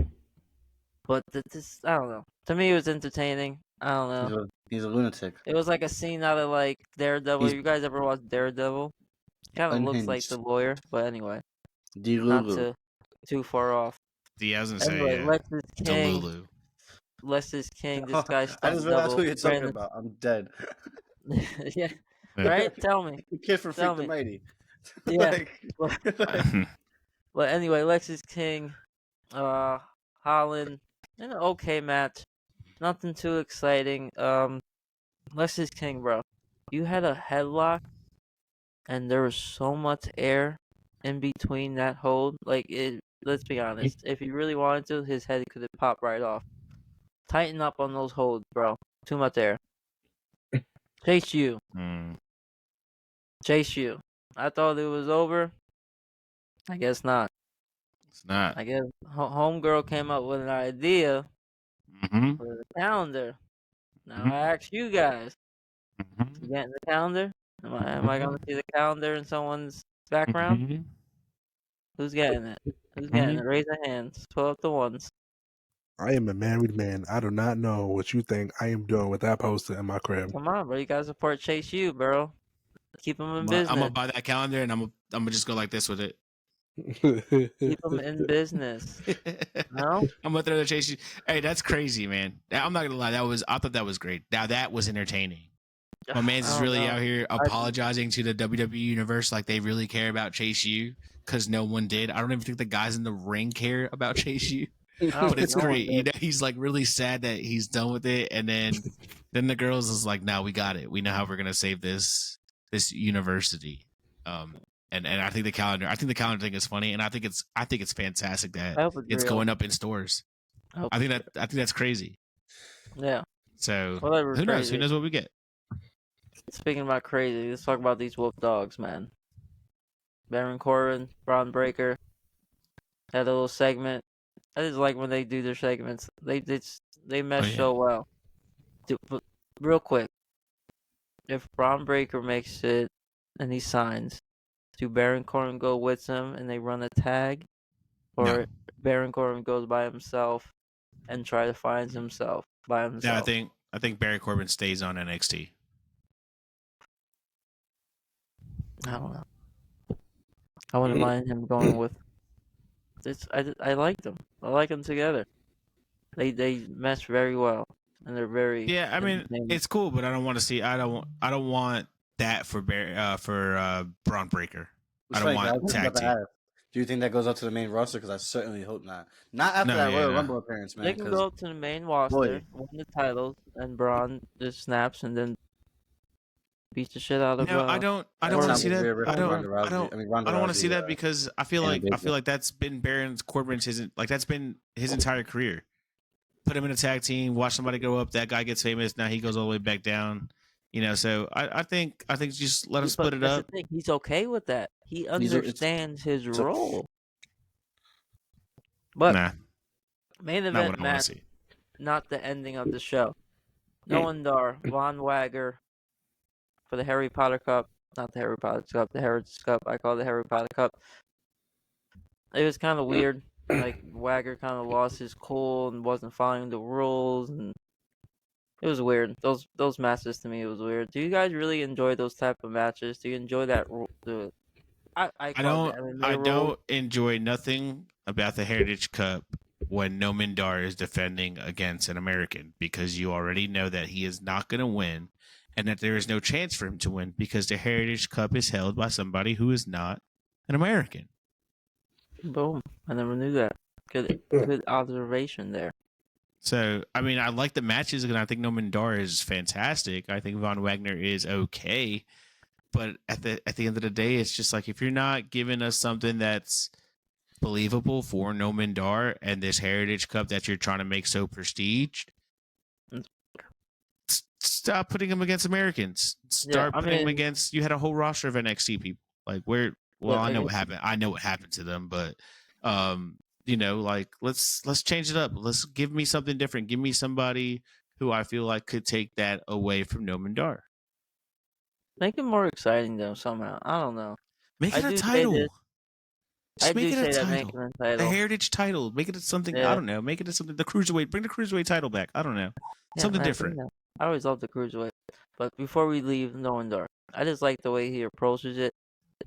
but this I don't know. To me, it was entertaining. I don't know. He's a lunatic. It was like a scene out of like Daredevil. You guys ever watched Daredevil? Kind of looks like the lawyer, but anyway, not too far off. I was gonna say, anyway, Lexus King. Delulu. Lexus King. This guy. I just realized who you're talking about. I'm dead. Yeah. Right? Tell me. The kid from Freak the Mighty. Yeah. But anyway, Lexus King, Holland, an okay match. Nothing too exciting. Lexus King, bro. You had a headlock and there was so much air in between that hold. Like let's be honest. If he really wanted to, his head could have popped right off. Tighten up on those holds, bro. Too much air. Chase you. Chase you. I thought it was over. I guess not. It's not. I guess Homegirl came up with an idea for the calendar. Now I ask you guys. You getting the calendar? Am I going to see the calendar in someone's background? Who's getting it? Who's getting it? Raise a hand. Pull up the ones. I am a married man. I do not know what you think I am doing with that poster in my crib. Come on, bro. You gotta support Chase U, bro. Keep him in business. I'm gonna buy that calendar and I'm gonna just go like this with it. Keep him in business. No? I'm gonna throw the Chase U. Hey, that's crazy, man. I'm not gonna lie. I thought that was great. Now that was entertaining. My man's is really out here apologizing to the WWE universe like they really care about Chase U because no one did. I don't even think the guys in the ring care about Chase U. But it's great. You know, he's like really sad that he's done with it, and then the girls is like, "No, we got it. We know how we're gonna save this university." And I think the calendar thing is funny, and I think it's fantastic that it's going up in stores. I think that's crazy. Yeah. So whatever. Who knows? Who knows what we get? Speaking about crazy, let's talk about these wolf dogs, man. Baron Corbin, Braun Breaker had a little segment. I just like when they do their segments. They mesh so well. But real quick, if Braun Breaker makes it and he signs, do Baron Corbin go with him and they run a tag, or Baron Corbin goes by himself and try to find himself by himself? Yeah, I think Baron Corbin stays on NXT. I don't know. I wouldn't mind him going with. I like them. I like them together. They mesh very well, and they're very. Yeah, I mean it's cool, but I don't want to see. I don't want that for Braun Breaker. I don't want tag team. Do you think that goes up to the main roster? Because I certainly hope not. Not after that Royal Rumble appearance, man. They can go up to the main roster, win the titles, and Braun just snaps and then beats the shit out of. No, I don't want to see that. I don't want to see that because I feel like that's been Baron Corbin's that's been his entire career. Put him in a tag team, watch somebody go up, that guy gets famous, now he goes all the way back down. You know, so I think just let him split it up. He's okay with that. He understands his role. But main event match, not the ending of the show. Noam Dar, Von Wagner for the Harry Potter Cup. Not the Harry Potter Cup, the Heritage Cup. I call it the Harry Potter Cup. It was kind of weird. Like, Wagner kind of lost his cool and wasn't following the rules, and it was weird. Those matches to me, it was weird. Do you guys really enjoy those type of matches? Do you enjoy that? I don't enjoy nothing about the Heritage Cup when Noam Dar is defending against an American, because you already know that he is not going to win and that there is no chance for him to win because the Heritage Cup is held by somebody who is not an American. Boom. I never knew that. Good observation there. So, I mean, I like the matches, and I think Noam Dar is fantastic. I think Von Wagner is okay. But at the end of the day, it's just like, if you're not giving us something that's believable for Noam Dar and this Heritage Cup that you're trying to make so prestige, stop putting him against Americans. Start putting him against. You had a whole roster of NXT people. Like, I know what happened. I know what happened to them, but like let's change it up. Let's give me something different. Give me somebody who I feel like could take that away from Noam Dar. Make it more exciting though somehow. I don't know. Make it a title. Just make it a title. A heritage title. Make it something. I don't know. Make it something. The cruiserweight. Bring the cruiserweight title back. I don't know. Something different. I always love the cruiserweight. But before we leave Noam Dar, I just like the way he approaches it.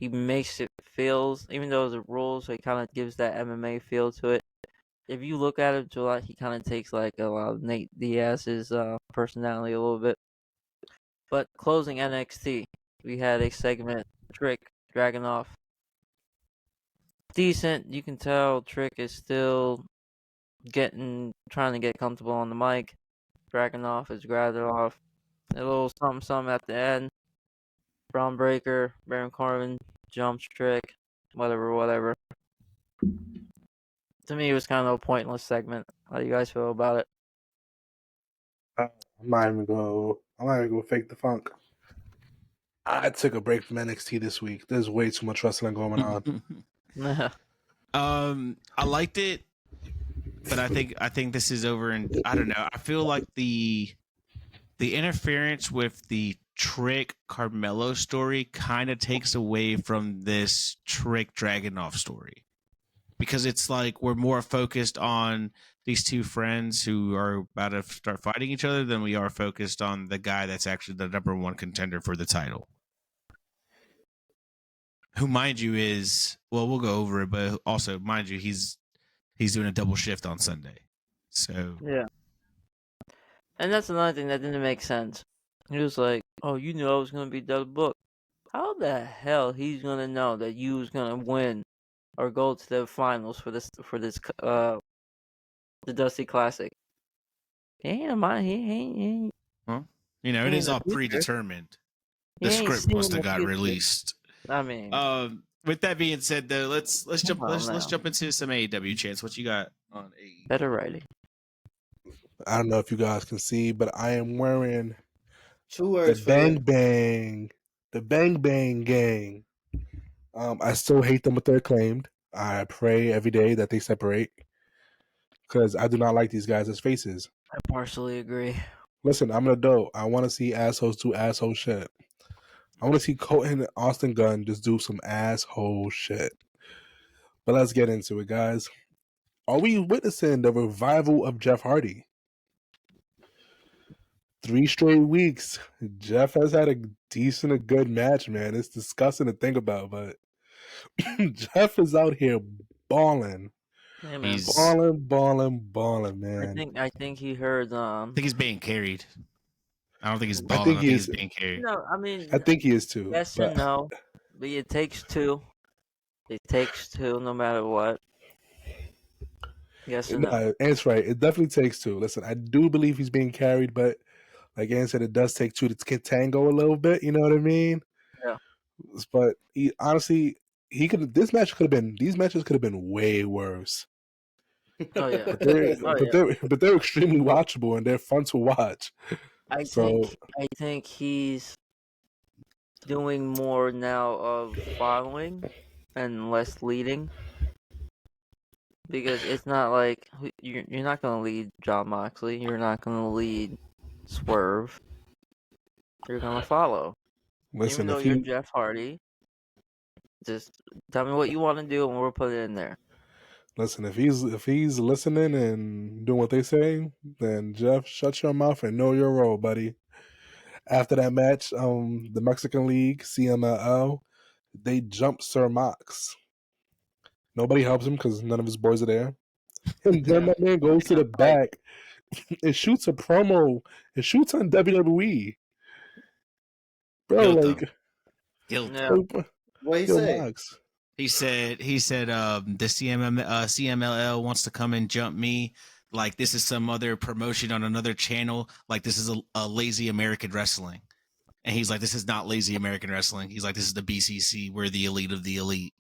He makes it feels, even though it's a rule, so he kind of gives that MMA feel to it. If you look at it, July, he kind of takes like a lot of Nate Diaz's personality a little bit. But closing NXT, we had a segment, Trick, Dragunov. Decent. You can tell Trick is still trying to get comfortable on the mic. Dragunov is Dragunov. A little something at the end. Braun Breaker, Baron Corbin, jumps Trick, whatever. To me, it was kind of a pointless segment. How do you guys feel about it? I'm not even gonna fake the funk. I took a break from NXT this week. There's way too much wrestling going on. I liked it, but I think this is over, and I don't know. I feel like the interference with the Trick Carmelo story kind of takes away from this Trick Dragunov story, because it's like we're more focused on these two friends who are about to start fighting each other than we are focused on the guy that's actually the number one contender for the title. Who, mind you, we'll go over it, but also, mind you, he's doing a double shift on Sunday. So yeah. And that's another thing that didn't make sense. He was like, "Oh, you knew I was gonna be double booked. How the hell he's gonna know that you was gonna win or go to the finals for this the Dusty Classic?" He ain't. Well, it is all predetermined. The script must have got released. I mean, with that being said, though, let's jump into some AEW chants. What you got on AEW? Better writing. I don't know if you guys can see, but I am wearing the Bang Bang Gang. I still hate them what they're claimed. I pray every day that they separate, because I do not like these guys as faces. I partially agree. Listen, I'm an adult. I want to see assholes do asshole shit. I want to see Colton and Austin Gunn just do some asshole shit. But let's get into it, guys. Are we witnessing the revival of Jeff Hardy? 3 straight weeks. Jeff has had a good match, man. It's disgusting to think about, but Jeff is out here balling. Yeah, man. He's balling, man. I think he heard. I think he's being carried. I don't think he's balling. I think he's being carried. No, I mean, I think he is too. Yes and no, but it takes two. It takes two, no matter what. Yes and no. Ant's right. It definitely takes two. Listen, I do believe he's being carried, but like Ant said, it does take two to tango a little bit. You know what I mean? Yeah. But these matches could have been way worse. Oh yeah. But they're extremely watchable and they're fun to watch. I think he's doing more now of following and less leading, because it's not like you're not going to lead Jon Moxley, you're not going to lead Swerve, you're going to follow. Listen, even though you're Jeff Hardy, just tell me what you want to do and we'll put it in there. Listen, if he's listening and doing what they say, then Jeff, shut your mouth and know your role, buddy. After that match, the Mexican League, CMLL, they jumped Sir Mox. Nobody helps him because none of his boys are there. And then that man goes to the back and shoots a promo. It shoots on WWE. Bro, Guilt. What he say? Mox. He said the CMLL wants to come and jump me like this is some other promotion on another channel, like this is a lazy American wrestling. And he's like, this is not lazy American wrestling. He's like, this is the BCC. We're the elite of the elite.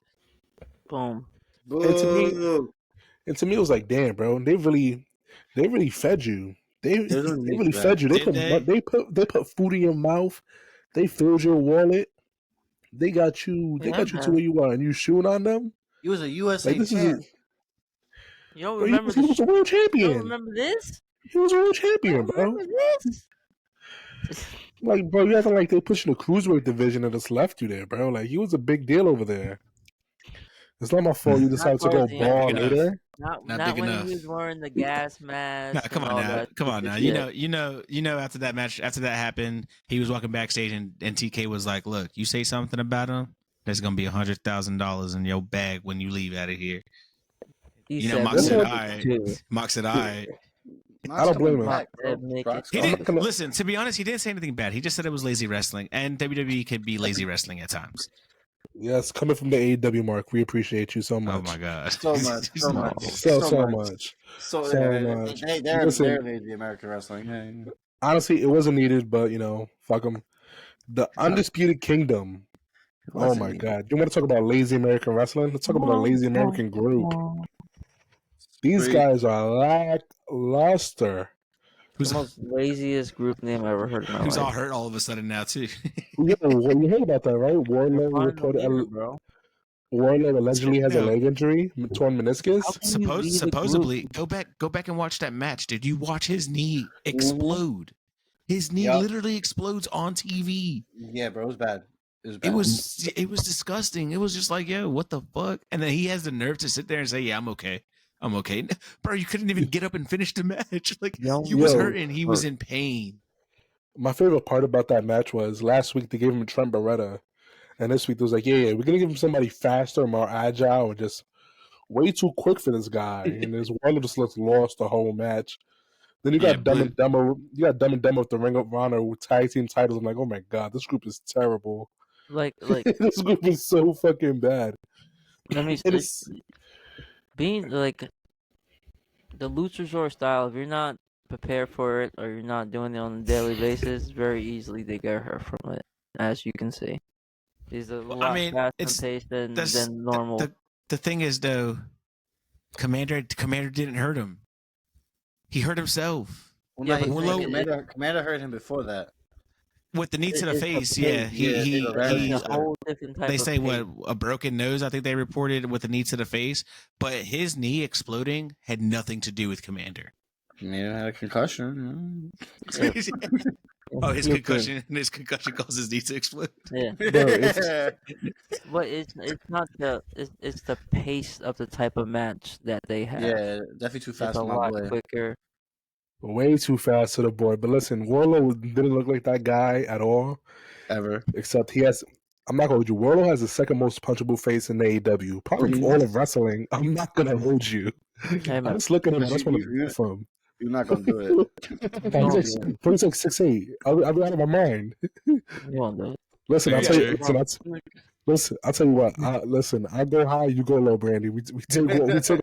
Boom. And to me, it was like, damn, bro, they really fed you. They really fed you. They put food in your mouth. They filled your wallet. They got you. They got you to where you are, and you shooting on them. He was a USA champ. You don't remember he was a world champion. You don't remember this? He was a world champion, bro. Remember this? Like, bro, you acting like they pushing the cruiserweight division and just left you there, bro. Like, he was a big deal over there. It's not my fault you decided to go ball later. Not when enough. He was wearing the gas mask. Come on now. You know. After that match, after that happened, he was walking backstage, and TK was like, "Look, you say something about him, there's gonna be $100,000 in your bag when you leave out of here." Mox said, "All right." Mox said, "All right." I don't blame him. Listen, to be honest, he didn't say anything bad. He just said it was lazy wrestling, and WWE can be lazy wrestling at times. Yes, coming from the AEW, Mark, we appreciate you so much. Oh my god, so much. They're lazy American wrestling. Yeah. Honestly, it wasn't needed, but fuck them. The Undisputed Kingdom. Oh my god, you want to talk about lazy American wrestling? Let's talk about a lazy American group. These guys are lackluster. Who's the most laziest group name I ever heard in my life? Who's all hurt all of a sudden now too? You heard about that, right? Warlow allegedly has a leg injury, torn meniscus. Supposedly, go back and watch that match. Did you watch his knee explode? His knee literally explodes on TV. Yeah, bro, it was bad. It was disgusting. It was just like, yo, what the fuck? And then he has the nerve to sit there and say, yeah, I'm okay. Bro, you couldn't even get up and finish the match. Like, he was hurting. He was in pain. My favorite part about that match was last week they gave him Trent Beretta. And this week it was like, yeah, we're going to give him somebody faster, more agile, and just way too quick for this guy. And his one just looks lost the whole match. Then you got Dumb and Dumber. You got Dumb and Dumber with the Ring of Honor with tag team titles. I'm like, oh my god, this group is terrible. Like this group is so fucking bad. I mean, being like the Luchasaur style, if you're not prepared for it or you're not doing it on a daily basis, very easily they get hurt from it, as you can see. He's a lot faster paced than normal. The thing is, though, Commander didn't hurt him. He hurt himself. Well, Commander hurt him before that. With the knee to the face, he's a whole different type. They say a broken nose. I think they reported with the knee to the face, but his knee exploding had nothing to do with Commander. Commander had a concussion. Oh, his concussion caused his knee to explode. Yeah, but it's not it's the pace of the type of match that they have. Yeah, definitely too fast. It's a lot quicker. Way too fast to the board. But listen, Warlow didn't look like that guy at all. Ever. Except he has... I'm not going to hold you. Warlow has the second most punchable face in AEW. Probably all of wrestling. I'm not going to hold you. I'm just looking at him. I just want to beat from. You're not going to do it. He's like 6'8". I'll be out of my mind. You won't do it. Listen, I'll tell you... Listen, I'll tell you what. I go high, you go low, Brandy. We take Warlow. It's the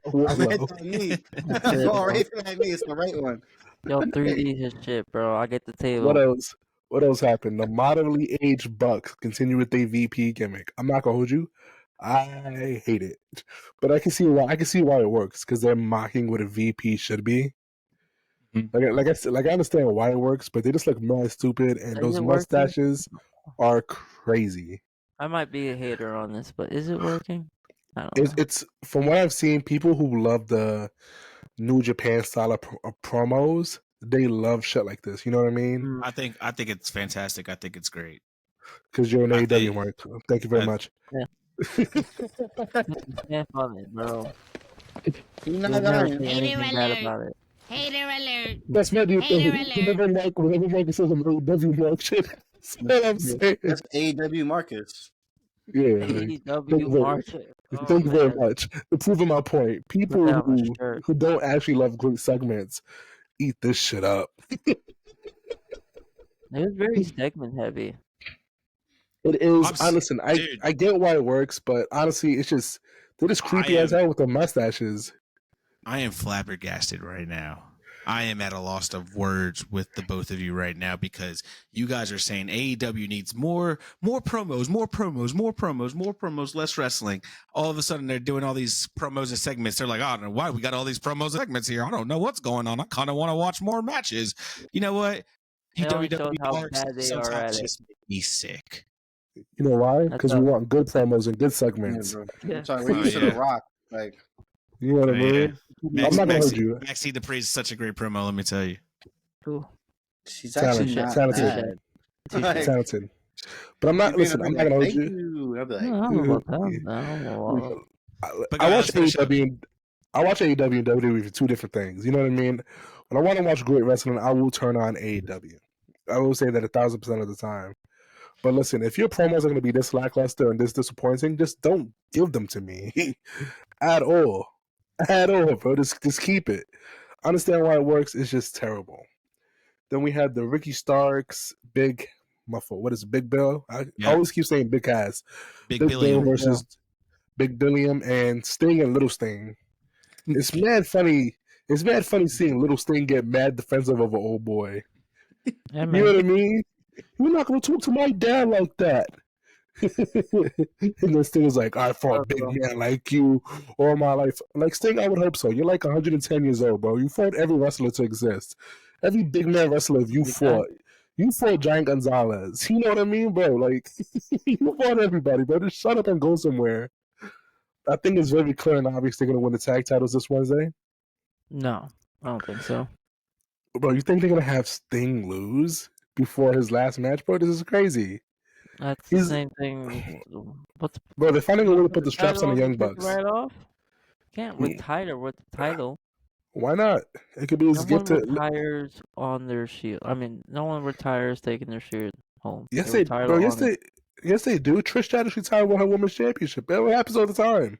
right one. Yo, 3D his shit, bro. I get the table. What else happened? The moderately aged Bucks continue with their VP gimmick. I'm not gonna hold you. I hate it, but I can see why. It works because they're mocking what a VP should be. Mm-hmm. Like I understand why it works, but they just look mad stupid, and those mustaches are crazy. I might be a hater on this, but is it working? I don't know. It's from what I've seen, people who love the New Japan style of promos, they love shit like this. You know what I mean? I think it's fantastic. I think it's great. Because you're an AEW, Mark. Thank you very much. Yeah. Can't fun it, bro. You're not gonna Hater bad about it. Hater alert. That's what you think. Whenever Mike says I'm AEW, Mark shit. That's what I'm saying. That's AEW Marcus. Yeah. AEW Marcus. Thank you very much. Proving my point. People who don't actually love great segments eat this shit up. It was very segment heavy. It is. Listen, I get why it works, but honestly, it's just they're just creepy as hell with the mustaches. I am flabbergasted right now. I am at a loss of words with the both of you right now because you guys are saying AEW needs more promos, less wrestling. All of a sudden, they're doing all these promos and segments. They're like, I don't know why we got all these promos and segments here. I don't know what's going on. I kind of want to watch more matches. You know what? WWE how bad they are at it. Just make me sick. You know why? Because we want good promos and good segments. Yeah, bro. We're used to The Rock. Like, You know what I mean? Yeah. I'm not gonna hold you. Maxie Dupree is such a great promo. Let me tell you. Cool. She's actually not bad. Talented. But I'm not. Listen, I'm not gonna hold you. I'll be like, I don't know about that. I watch AEW. I watch AEW and WWE for two different things. You know what I mean? When I want to watch great wrestling, I will turn on AEW. I will say that 1,000% of the time. But listen, if your promos are going to be this lackluster and this disappointing, just don't give them to me at all. At all, bro. Just keep it. I understand why it works. It's just terrible. Then we had the Ricky Starks, Big Muffle. What is it, Big Bill? I always keep saying Big Ass. Big Bill versus Big Billiam and Sting and Little Sting. It's mad funny. It's mad funny seeing Little Sting get mad defensive of an old boy. Yeah, you know what I mean? You're not going to talk to my dad like that. And then Sting is like, I fought a big man like you all my life. Like, Sting, I would hope so. You're like 110 years old, bro. You fought every wrestler to exist. Every big man wrestler you fought. You fought Giant Gonzalez. You know what I mean, bro? Like, you fought everybody, bro. Just shut up and go somewhere. I think it's very clear and obvious they're going to win the tag titles this Wednesday. No, I don't think so. Bro, you think they're going to have Sting lose before his last match, bro? This is crazy. That's the same thing. Bro, they're finding a way to put the straps on the Young Bucks. Right off? Can't retire with the title. Why not? It could be his gift to. No one retires on their shield. I mean, no one retires taking their shield home. Yes, they bro. Yes, they do. Trish Stratus retired with her women's championship. It happens all the time.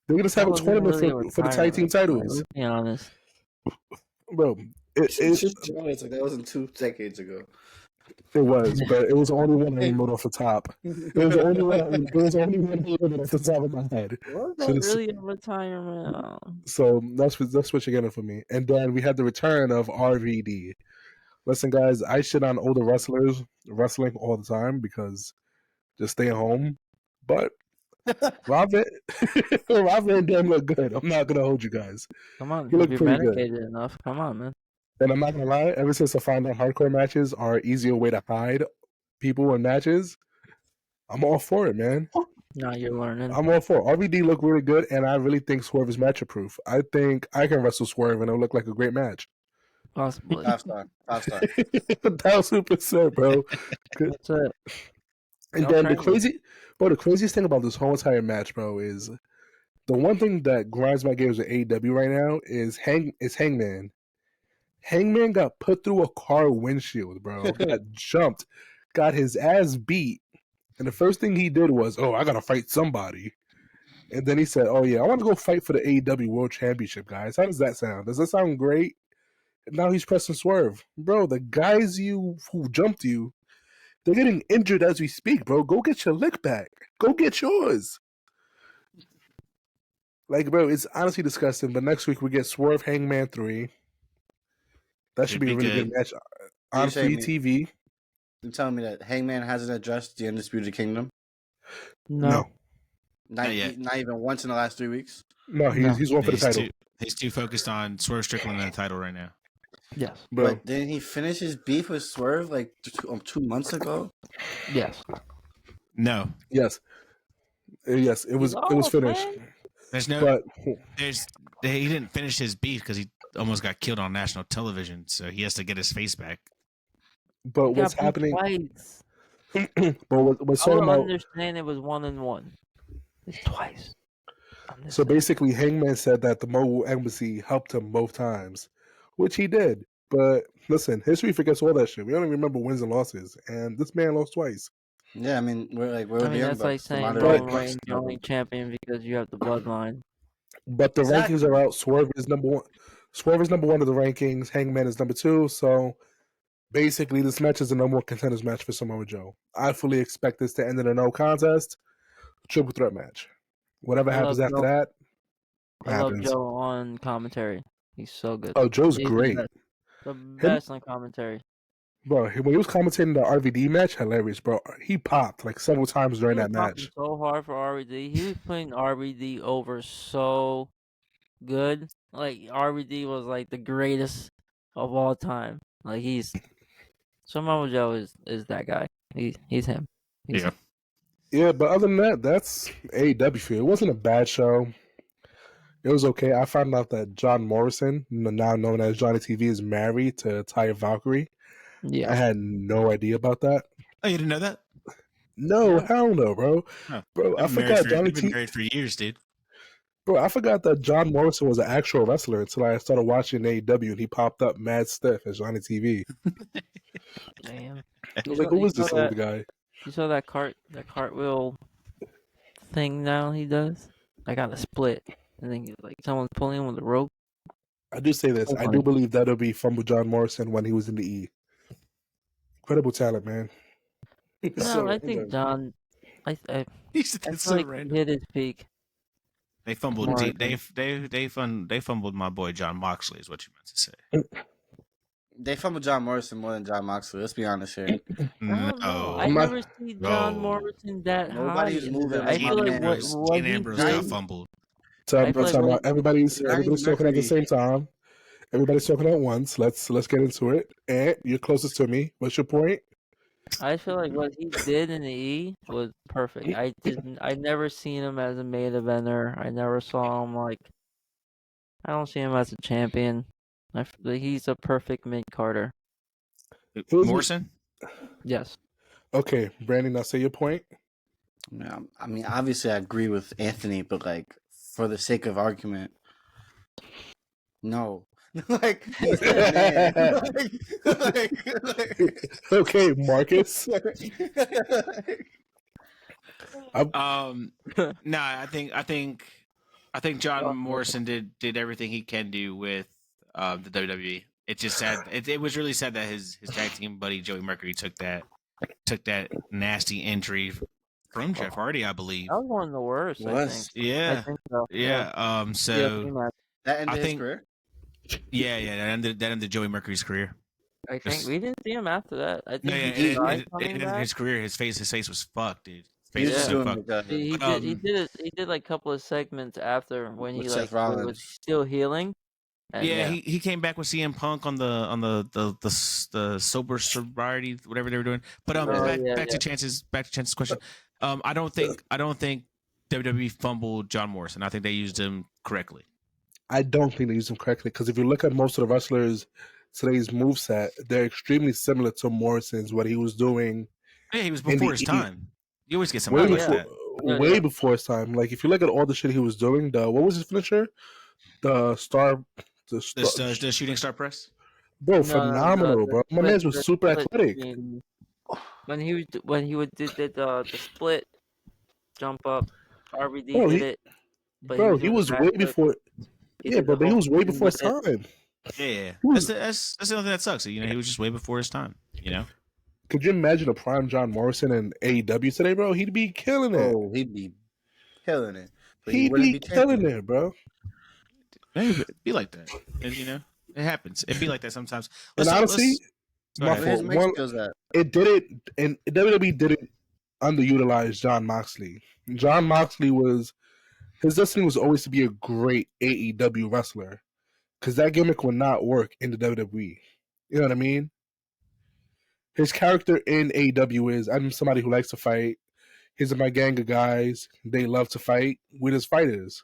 They just have a tournament for the tag team titles. Let's be honest, bro. It's like that wasn't 2 decades ago. It was, but it was only one I remembered off the top. It was only one I remembered off the top of my head. Was that really a retirement? So that's what you're getting for me. And then we had the return of RVD. Listen, guys, I shit on older wrestlers wrestling all the time because just stay home. But Robin and Dan look good. I'm not gonna hold you guys. Come on, you look you're pretty medicated good. enough. Come on, man. And I'm not gonna lie, ever since I found out hardcore matches are an easier way to hide people in matches, I'm all for it, man. Now you're learning. I'm all for it. RVD look really good, and I really think Swerve is matchup proof. I think I can wrestle Swerve, and it'll look like a great match. Possibly. 5-star. 5-star. 1,000%, bro. That's it. And then the craziest thing about this whole entire match, bro, is the one thing that grinds my gears with AEW right now is Hangman. Hangman got put through a car windshield, bro. Got jumped, got his ass beat, and the first thing he did was, I gotta fight somebody. And then he said, I want to go fight for the AEW World Championship, guys. How does that sound? Does that sound great? And now he's pressing Swerve. Bro, the guys who jumped you, they're getting injured as we speak, bro. Go get your lick back. Go get yours. Like, bro, it's honestly disgusting. But next week we get Swerve Hangman 3. That should be a really good match on free TV. You telling me that Hangman hasn't addressed the Undisputed Kingdom? No. Not even once in the last 3 weeks? No, he's one for the title. He's too focused on Swerve Strickland and the title right now. Yes. Bro. But didn't he finish his beef with Swerve like 2 months ago? Yes. No. Yes. It was finished. He didn't finish his beef because he almost got killed on national television, so he has to get his face back. But what's happening? But what's talking about? I understand it was 1-1. It's twice. So basically, Hangman said that the Mogul Embassy helped him both times, which he did. But listen, history forgets all that shit. We only remember wins and losses, and this man lost twice. Yeah, I mean, that's like saying Roman Reigns is only champion because you have the bloodline. But the rankings are out. Swerve is number one. Swerve is number one of the rankings. Hangman is number 2. So basically, this match is a no more contenders match for Samoa Joe. I fully expect this to end in a no contest, triple threat match. Whatever happens after that, I love Joe on commentary. He's so good. Oh, Joe's great. The best on commentary. Bro, when he was commentating the RVD match, hilarious, bro. He popped like several times during that match. So hard for RVD. He was putting RVD over so good. Like RVD was like the greatest of all time. Like Samoa Joe is that guy. He's him. Yeah, but other than that, that's AEW. It wasn't a bad show. It was okay. I found out that John Morrison, now known as Johnny TV, is married to Taya Valkyrie. Yeah. I had no idea about that. Oh, you didn't know that? No, hell no, bro. Huh. Bro, I forgot Johnny They've been married for years, dude. Bro, I forgot that John Morrison was an actual wrestler until I started watching AEW and he popped up mad stiff as Johnny TV. Damn. I was like, who is this old guy? You saw that cartwheel thing now he does? I got a split. I think like someone's pulling him with a rope. I do say this. I do believe that'll be fumble John Morrison when he was in the E. Incredible talent, man. No, I think John. I That's feel like he hit his peak. They fumbled. They fumbled my boy John Moxley. Is what you meant to say. They fumbled John Morrison more than John Moxley. Let's be honest here. No, I never see John Morrison that Nobody's high. moving. I feel like what he Ambrose got did. fumbled. Everybody's talking at the same time. Everybody's talking at once. Let's get into it. And you're closest to me. What's your point? I feel like what he did in the E was perfect. I never seen him as a main eventer. I never saw him like. I don't see him as a champion. He's a perfect mid-carder. Morrison? Yes. Okay, Brandon, now say your point. Yeah, I mean, obviously, I agree with Anthony, but like, for the sake of argument, no. like, man. Okay, Marcus. No, I think John Morrison did everything he can do with the WWE. It's just sad. It was really sad that his tag team buddy Joey Mercury took that nasty injury from Jeff Hardy, I believe. That was one of the worst. I think. Yeah. I think so. Yeah. So that ended his career. Yeah. That ended Joey Mercury's career. I think we didn't see him after that. I think it ended his career. His face was fucked, dude. He did like a couple of segments after when he like was still healing. And he came back with CM Punk on the sober sobriety, whatever they were doing. But back to Chance's question. I don't think WWE fumbled John Morrison. I think they used him correctly. I don't think they used him correctly because if you look at most of the wrestlers today's moveset, they're extremely similar to Morrison's. What he was doing. Yeah, he was before his time. You always get somebody like that. Way before his time. Like if you look at all the shit he was doing, what was his finisher? The shooting star press. Bro, phenomenal, bro. My man was super athletic. When he did the split jump up, RVD did it. Bro, he was way before. Yeah, but he was way before his time. Yeah, that's the only thing that sucks. You know, he was just way before his time. You know. Could you imagine a prime John Morrison in AEW today, bro? He'd be killing it. Oh, he'd be killing it. He'd be killing it, bro. It'd be like that. And, you know, it happens. It'd be like that sometimes. Honestly, my fault. It did it, and WWE didn't underutilize John Moxley. John Moxley his destiny was always to be a great AEW wrestler because that gimmick would not work in the WWE. You know what I mean? His character in AEW is, I'm somebody who likes to fight. Here's my gang of guys. They love to fight. We're just fighters.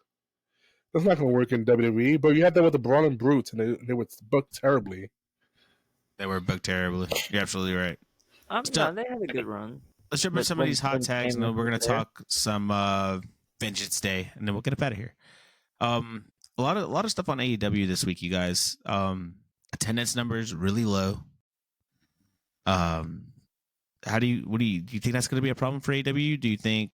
That's not going to work in WWE, but you had that with the Brawling Brutes, and they were booked terribly. They were booked terribly. You're absolutely right. No, they had a good run. Let's jump into some of these hot tags, and then we're going to talk some Vengeance Day, and then we'll get up out of here. A lot of stuff on AEW this week, you guys. Attendance numbers really low. Do you think that's going to be a problem for AEW? Do you think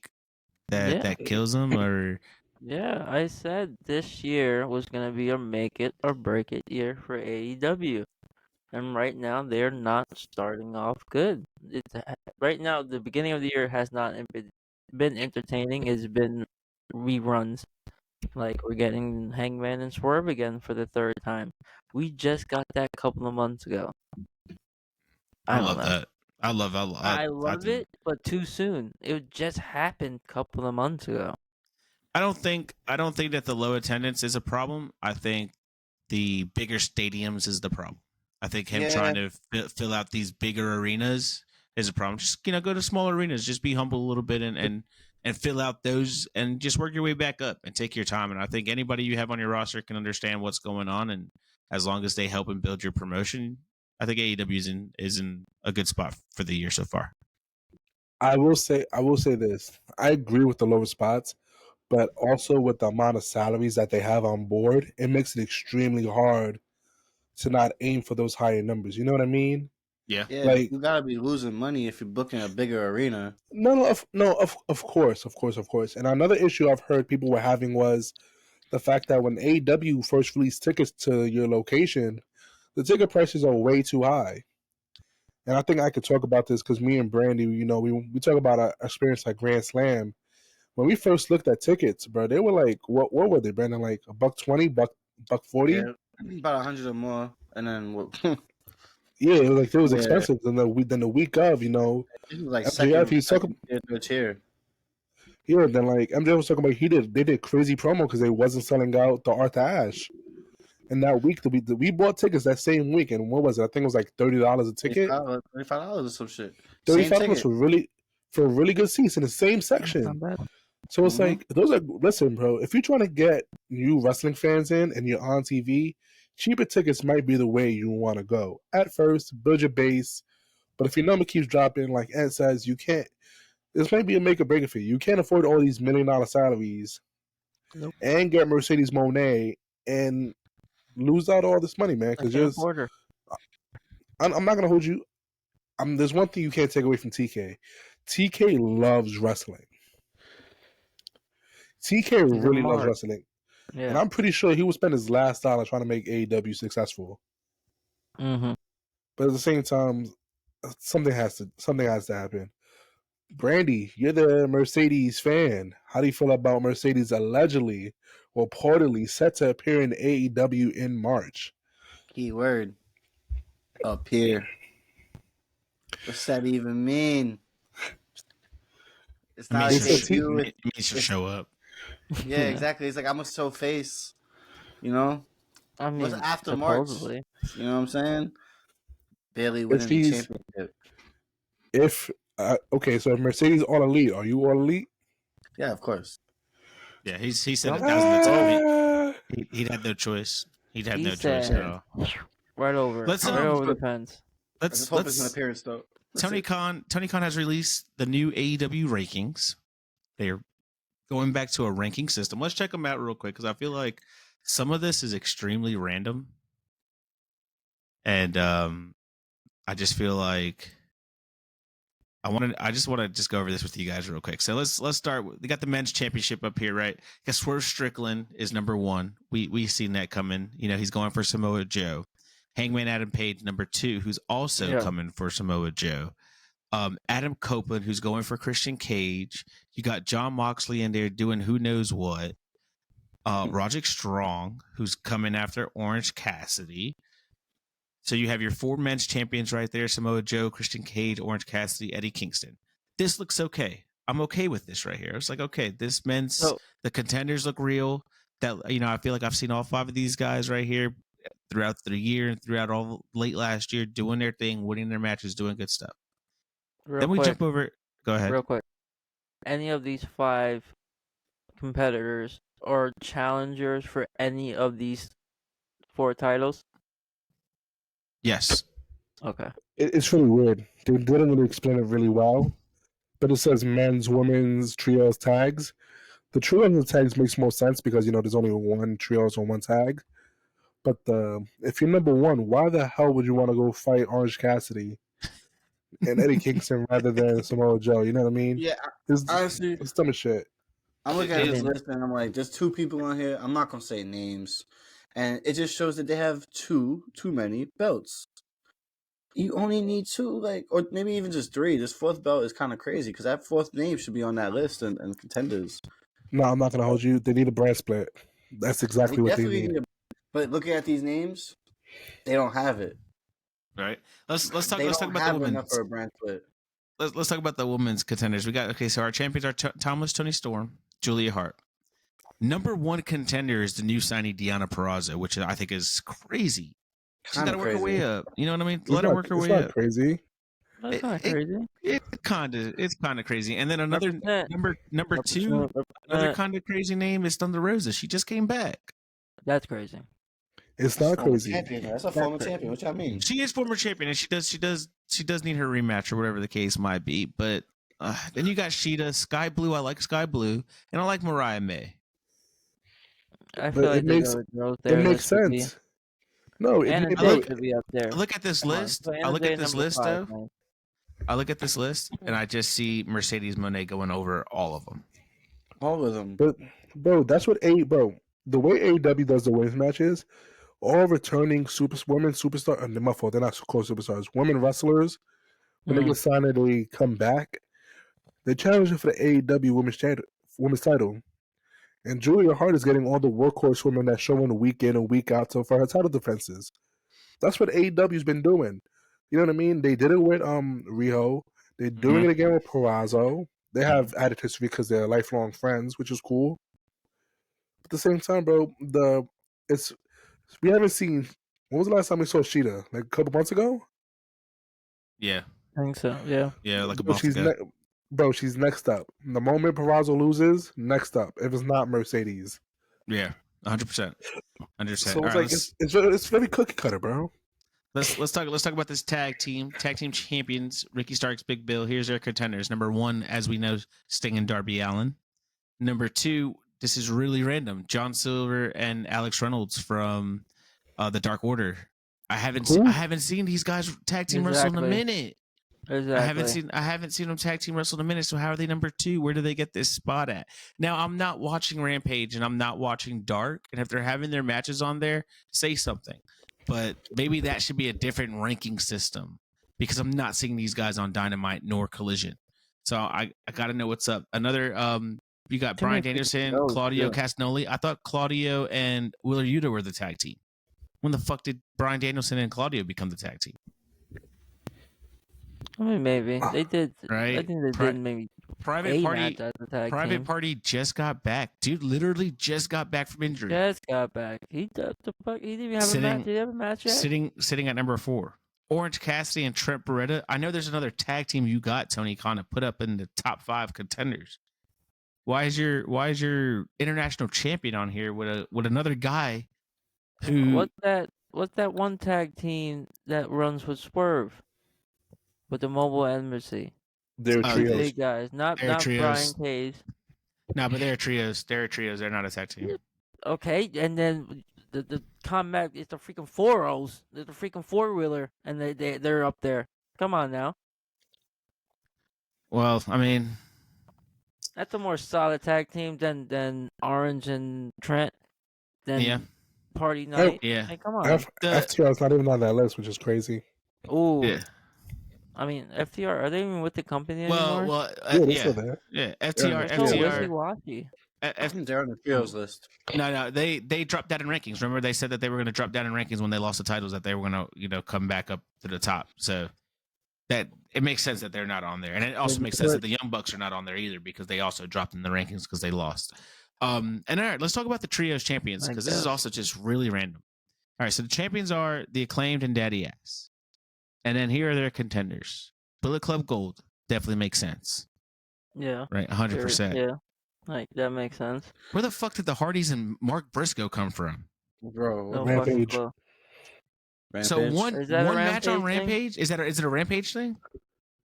that kills them, or? Yeah, I said this year was going to be a make it or break it year for AEW. And right now, they're not starting off good. Right now, the beginning of the year has not been entertaining. It's been reruns. Like, we're getting Hangman and Swerve again for the third time. We just got that a couple of months ago. I love that. I love it, but too soon. It just happened a couple of months ago. I don't think that the low attendance is a problem. I think the bigger stadiums is the problem. I think him trying to fill out these bigger arenas is a problem. Just go to smaller arenas. Just be humble a little bit and and fill out those and just work your way back up and take your time. And I think anybody you have on your roster can understand what's going on. And as long as they help and build your promotion, I think AEW is in a good spot for the year so far. I will say this. I agree with the lower spots, but also with the amount of salaries that they have on board, it makes it extremely hard to not aim for those higher numbers. You know what I mean? Yeah. Like, you gotta be losing money if you're booking a bigger arena. Of course. And another issue I've heard people were having was the fact that when AEW first released tickets to your location, the ticket prices are way too high. And I think I could talk about this because me and Brandy, we talk about our experience at Grand Slam. When we first looked at tickets, bro, they were like, what were they, Brandon? Like $120, $140? Yeah, about 100 or more. And then what? Yeah, it was like expensive. Then the week of, it was like MJF, third tier. Yeah, then like MJF was talking about they did crazy promo because they wasn't selling out the Arthur Ashe. And that week we bought tickets that same week, and what was it? I think it was like $30 a ticket. $35 or some shit. $35 for really good seats in the same section. So it's like listen, bro, if you're trying to get new wrestling fans in and you're on TV, cheaper tickets might be the way you want to go. At first, build your base, but if your number keeps dropping, like Ed says, you can't. This might be a make or break for you. You can't afford all these $1 million salaries and get Mercedes Moné and lose out all this money, man. Because I'm not gonna hold you. There's one thing you can't take away from TK. TK loves wrestling. TK really loves wrestling. Yeah. And I'm pretty sure he will spend his last dollar trying to make AEW successful. Mm-hmm. But at the same time, something has to happen. Brandy, you're the Mercedes fan. How do you feel about Mercedes allegedly or reportedly set to appear in AEW in March? Keyword. Appear. What's that even mean? It's not it means to show up. Yeah, exactly. It's like I'm a show face. You know? I mean, what's after supposedly. March? You know what I'm saying? Bailey winning the championship. Okay, so if Mercedes All Elite, are you All Elite? Yeah, of course. Yeah, he said that was the time. He'd had no choice. He'd had no choice at all. Right over. Right over the fence. Let's hope it's an appearance though. Tony Khan has released the new AEW rankings. They're going back to a ranking system. Let's check them out real quick because I feel like some of this is extremely random, and I just feel like I just want to go over this with you guys real quick. So let's start. We got the men's championship up here, right? Guess Swerve Strickland is number 1. We seen that coming. You know, he's going for Samoa Joe. Hangman Adam Page, number 2, who's also coming for Samoa Joe. Adam Copeland, who's going for Christian Cage. You got John Moxley in there doing who knows what. Roderick Strong, who's coming after Orange Cassidy. So you have your 4 men's champions right there: Samoa Joe, Christian Cage, Orange Cassidy, Eddie Kingston. This looks okay. I'm okay with this right here. It's like, okay, this men's the contenders look real. That I feel like I've seen all 5 of these guys right here throughout the year and throughout all late last year, doing their thing, winning their matches, doing good stuff. Then we jump over. Go ahead. Real quick. Any of these 5 competitors or challengers for any of these 4 titles? Yes. Okay. It's really weird. They didn't really explain it really well, but it says men's, women's, trios, tags. The trios and the tags makes more sense because there's only one trios or one tag. But if you're number 1, why the hell would you want to go fight Orange Cassidy and Eddie Kingston rather than Samoa Joe? You know what I mean? Yeah. Honestly, it's dumb as shit. I'm looking at this list and I'm like, there's 2 people on here. I'm not gonna say names. And it just shows that they have too many belts. You only need 2, or maybe even just 3. This 4th belt is kind of crazy because that 4th name should be on that list and contenders. No, I'm not going to hold you. They need a brand split. That's exactly what they need. But looking at these names, they don't have it. Right. Let's talk about the women's. For a brand split. Let's talk about the women's contenders. We got so our champions are Thomas Toni Storm, Julia Hart. Number 1 contender is the new signee Deonna Purrazzo, which I think is crazy. She's got to work her way up. You know what I mean? Let her work her way up. Crazy. That's not crazy. It's kind of crazy. And then another number two, another kind of crazy name is Thunder Rosa. She just came back. That's crazy. It's not crazy. Champion. That's a former champion. What y'all mean? She is former champion, and she does need her rematch or whatever the case might be. But then you got Sheeta, Sky Blue. I like Sky Blue, and I like Mariah May. I feel like it makes sense. No, it should be up there. Look at this list. I look at this list though. I look at this list, and I just see Mercedes Moné going over all of them. All of them. But bro, that's what the way AEW does the women's matches. All returning women superstar, and my fault, they're not called superstars. Women wrestlers, when they get signed, they come back. They challenge her for the AEW women's title, and Julia Hart is getting all the workhorse women that show in week in and week out for her title defenses. That's what AEW's been doing. You know what I mean? They did it with Riho. They're doing it again with Purrazzo. They have added history because they're lifelong friends, which is cool. But at the same time, bro, we haven't seen. When was the last time we saw Sheeta? Like a couple months ago? Yeah. I think so, yeah. Yeah, like a month ago. Bro, she's next up. The moment Purrazzo loses, next up. If it's not Mercedes. Yeah, 100%. 100%. So it's like it's very cookie cutter, bro. Let's talk about this tag team champions. Ricky Starks, Big Bill. Here's their contenders. Number 1, as we know, Sting and Darby Allin. Number 2, this is really random. John Silver and Alex Reynolds from the Dark Order. I haven't seen these guys tag team wrestle in a minute. Exactly. I haven't seen them tag team wrestle in a minute. So how are they number 2? Where do they get this spot at? Now I'm not watching Rampage and I'm not watching Dark. And if they're having their matches on there, say something. But maybe that should be a different ranking system because I'm not seeing these guys on Dynamite nor Collision. So I got to know what's up. Another you got Bryan Danielson, Claudio Castagnoli. I thought Claudio and Wheeler Yuta were the tag team. When the fuck did Bryan Danielson and Claudio become the tag team? I mean, maybe they did. Right? I think they did maybe. Private Party just got back. Dude, literally just got back from injury. Just got back. He didn't even have a match. Did he have a match yet? Sitting at number 4. Orange Cassidy and Trent Beretta. I know there's another tag team you got, Tony Khan, to put up in the top 5 contenders. Why is your international champion on here with another guy who what's that one tag team that runs with Swerve with the Mobile Embassy? They're trios. Big guys, not trios. Brian Cage. No, but they're trios. They're trios. They're not a tag team. Okay, and then the combat is the freaking 4-0s. They're the freaking 4-wheeler, and they're up there. Come on now. Well, I mean, that's a more solid tag team than Orange and Trent. Party Night. Yeah. Hey, come on. FTR's not even on that list, which is crazy. Ooh. Yeah. I mean, FTR, are they even with the company anymore? Well, they're still there. Yeah, FTR. I think they're on the trios list. No, they dropped that in rankings. Remember, they said that they were going to drop down in rankings when they lost the titles. That they were going to, come back up to the top. So that it makes sense that they're not on there, and it also makes sense that the Young Bucks are not on there either because they also dropped in the rankings because they lost. And all right, let's talk about the trios champions because this is also just really random. All right, so the champions are the Acclaimed and Daddy Ass. And then here are their contenders. Bullet Club Gold definitely makes sense. Yeah. Right, 100%. Yeah. Like, that makes sense. Where the fuck did the Hardys and Mark Briscoe come from? Bro, Rampage. So one match on Rampage? Is it a Rampage thing?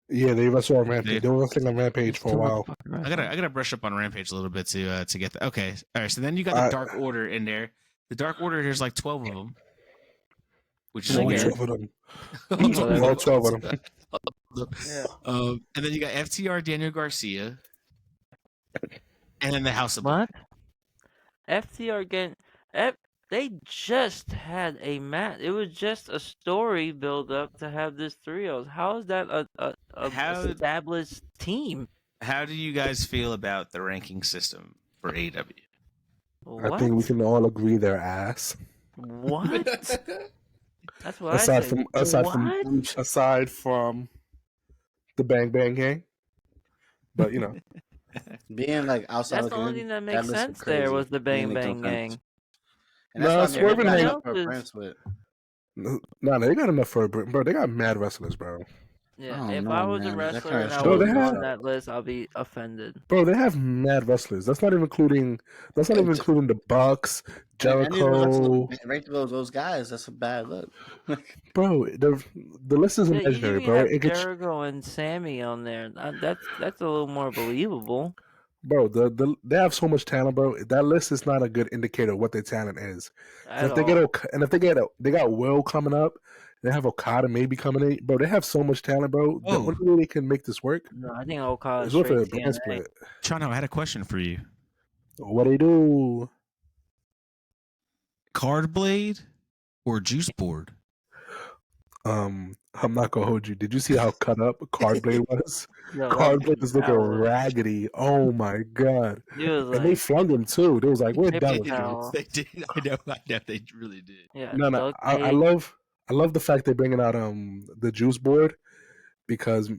Yeah, they wrestled on Rampage. They were wrestling on Rampage for a while. I gotta brush up on Rampage a little bit to get that. Okay, all right. So then you got the Dark Order in there. The Dark Order, there's like 12 of them. Which is weird. 12 of them. All 12 of them. Yeah. And then you got FTR, Daniel Garcia, and then the House of What? FTR again. They just had a match. It was just a story build up to have this trios. How is that a established team? How do you guys feel about the ranking system for AEW? I think we can all agree they're ass. What? That's what aside from the Bang Bang Gang, but being like outside. That's the only thing that makes sense. There was the Bang Bang Gang. No, Swerve and Hank. No, they got enough for bro. They got mad wrestlers, bro. Yeah, if I was a wrestler and I Bro, was on that list, I'll be offended. Bro, they have mad wrestlers. That's not even including the Bucks, Jericho. Rank those guys. That's a bad look. Bro, the list is imaginary, you bro. have Jericho and Sammy on there. That's a little more believable. Bro, they have so much talent, bro. That list is not a good indicator of what their talent is. And if they got Will coming up, they have Okada maybe coming in. Bro, they have so much talent, bro. The only way they can make this work No, I think Okada is with a brand split. Chano, I had a question for you. What they do? Card blade or juice board? I'm not gonna hold you. Did you see how cut up Card Blade was? Card Blade was looking raggedy. Oh my god! And they flung him too. They was like, "We're done with you." They did. I know. They really did. Yeah. No. I love the fact they're bringing out the juice board because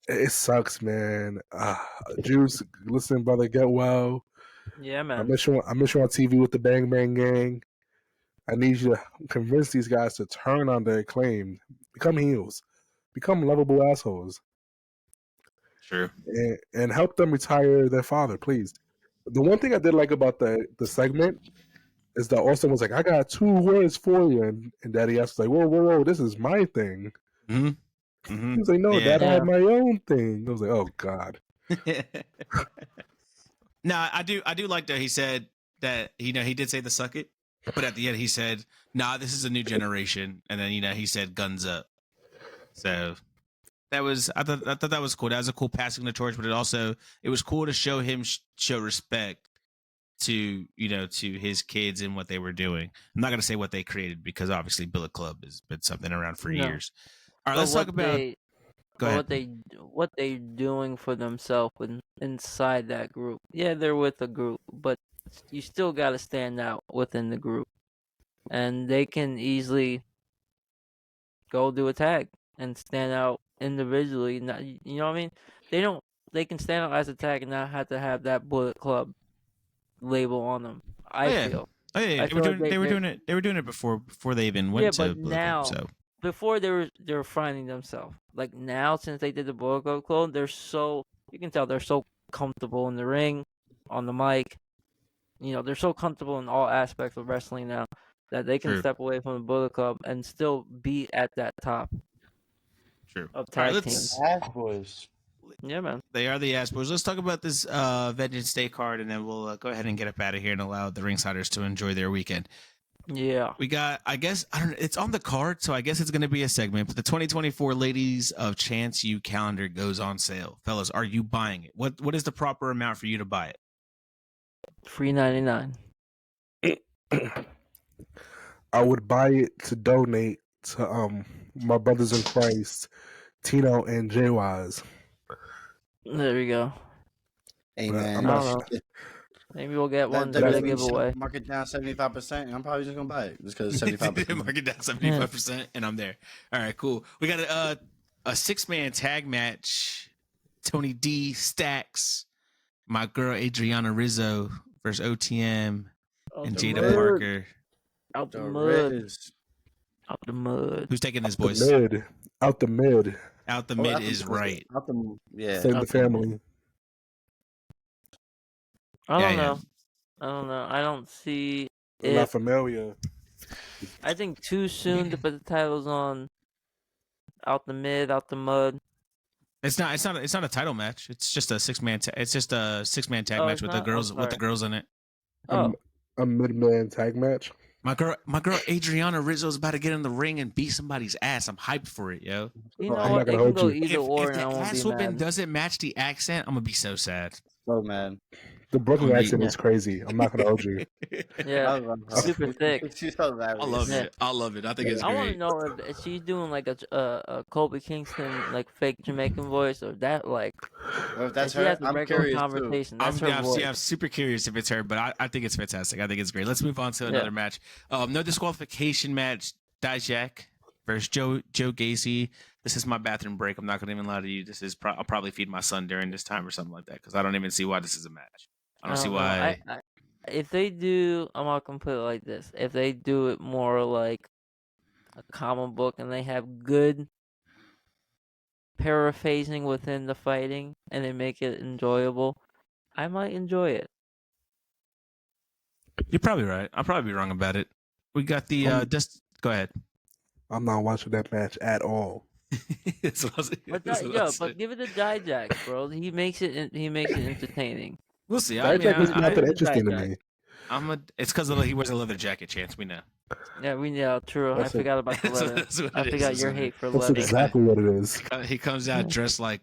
it sucks, man. Juice, listen, brother, get well. Yeah, man. I miss you on TV with the Bang Bang Gang. I need you to convince these guys to turn on their claim, become heels, become lovable assholes. Sure. And help them retire their father, please. The one thing I did like about the segment is that Austin was like, "I got 2 words for you," and Daddy asked like, "Whoa, this is my thing." Mm-hmm. Mm-hmm. He was like, "No, Dad, I had my own thing." I was like, "Oh God." No, I do like that he said that he did say the suck it. But at the end, he said, "Nah, this is a new generation," and then he said, "Guns up." So I thought that was cool. That was a cool passing the torch, but it was cool to show him show respect to to his kids and what they were doing. I'm not gonna say what they created because obviously Bullet Club has been something around for years. All right, let's talk about. Go ahead. What they doing for themselves inside that group. Yeah, they're with a group, but you still got to stand out within the group, and they can easily go do a tag and stand out individually. Not, you know what I mean? They can stand out as a tag and not have to have that Bullet Club label on them. I feel. Oh yeah, they were doing it before they even went to Bullet now, Club. So before they were finding themselves. Like now, since they did the Bullet Club clone, you can tell they're so comfortable in the ring, on the mic. They're so comfortable in all aspects of wrestling now that they can step away from the Bullet Club and still be at that top. True. Of tag teams. Ass boys. Yeah, man. They are the ass boys. Let's talk about this Vengeance Day card, and then we'll go ahead and get up out of here and allow the Ringsiders to enjoy their weekend. Yeah. We got, I guess, I don't know, it's on the card, so I guess it's going to be a segment, but the 2024 Ladies of Chance U calendar goes on sale. Fellas, are you buying it? What is the proper amount for you to buy it? $3.99. I would buy it to donate to my brothers in Christ, Tino and Jay Wise. There we go. Amen. I don't know. Maybe we'll get one to the giveaway. Mark it down 75%, and I'm probably just gonna buy it just because it's 75%. Mark it down 75%, and I'm there. All right, cool. We got a 6-man tag match. Tony D, Stacks, my girl Adriana Rizzo versus OTM and Jada Parker. Out the mud. Out the mud. Who's taking this, boys? Out the mid. Out the mid is right. Save the family. I don't know. I don't see it. La Familia. I think too soon to put the titles on Out the Mid, Out the Mud. It's not a title match. It's just a 6-man tag match with the girls in it. Oh. A mid-man tag match. My girl Adriana Rizzo is about to get in the ring and beat somebody's ass. I'm hyped for it, yo. You know what? It can go either or, if and I won't ass be whooping mad. doesn't match the accent, I'm gonna be so sad. So mad. The Brooklyn accent is crazy. I'm not gonna hold you. Yeah, super thick. She's so bad. I love it. I love it. I think it's great. I want to know if she's doing like a Kobe Kingston like fake Jamaican voice or that like. Or if that's her, I'm curious conversation. too. That's her voice. I'm super curious if it's her, but I think it's fantastic. I think it's great. Let's move on to another match. No disqualification match. Dijak versus Joe Gacy. This is my bathroom break. I'm not gonna even lie to you. I'll probably feed my son during this time or something like that because I don't even see why this is a match. I don't see why. If they do, I'm gonna put it like this: if they do it more like a comic book and they have good paraphrasing within the fighting and they make it enjoyable, I might enjoy it. You're probably right. I'll probably be wrong about it. We got the go ahead. I'm not watching that match at all. But give it a Dijak, bro. He makes it entertaining. We'll see. Dijak is not that interesting to me. It's because he wears a leather jacket, Chance. We know. Yeah, we know. True. I forgot about the leather. I forgot your hate for leather. That's exactly what it is. He comes out dressed like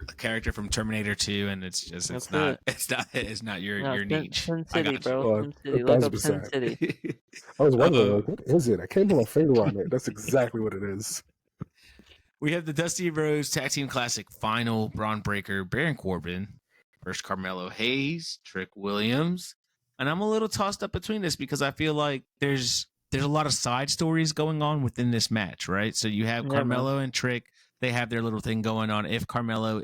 a character from Terminator 2, and it's not your niche. Sin City, bro. Sin City. Look up Sin City. I was wondering, what is it? I can't put my finger on it. That's exactly what it is. We have the Dusty Rhodes Tag Team Classic Final. Braun Breaker, Baron Corbin versus Carmelo Hayes, Trick Williams. And I'm a little tossed up between this because I feel like there's a lot of side stories going on within this match, right? So you have Carmelo and Trick. They have their little thing going on. If Carmelo,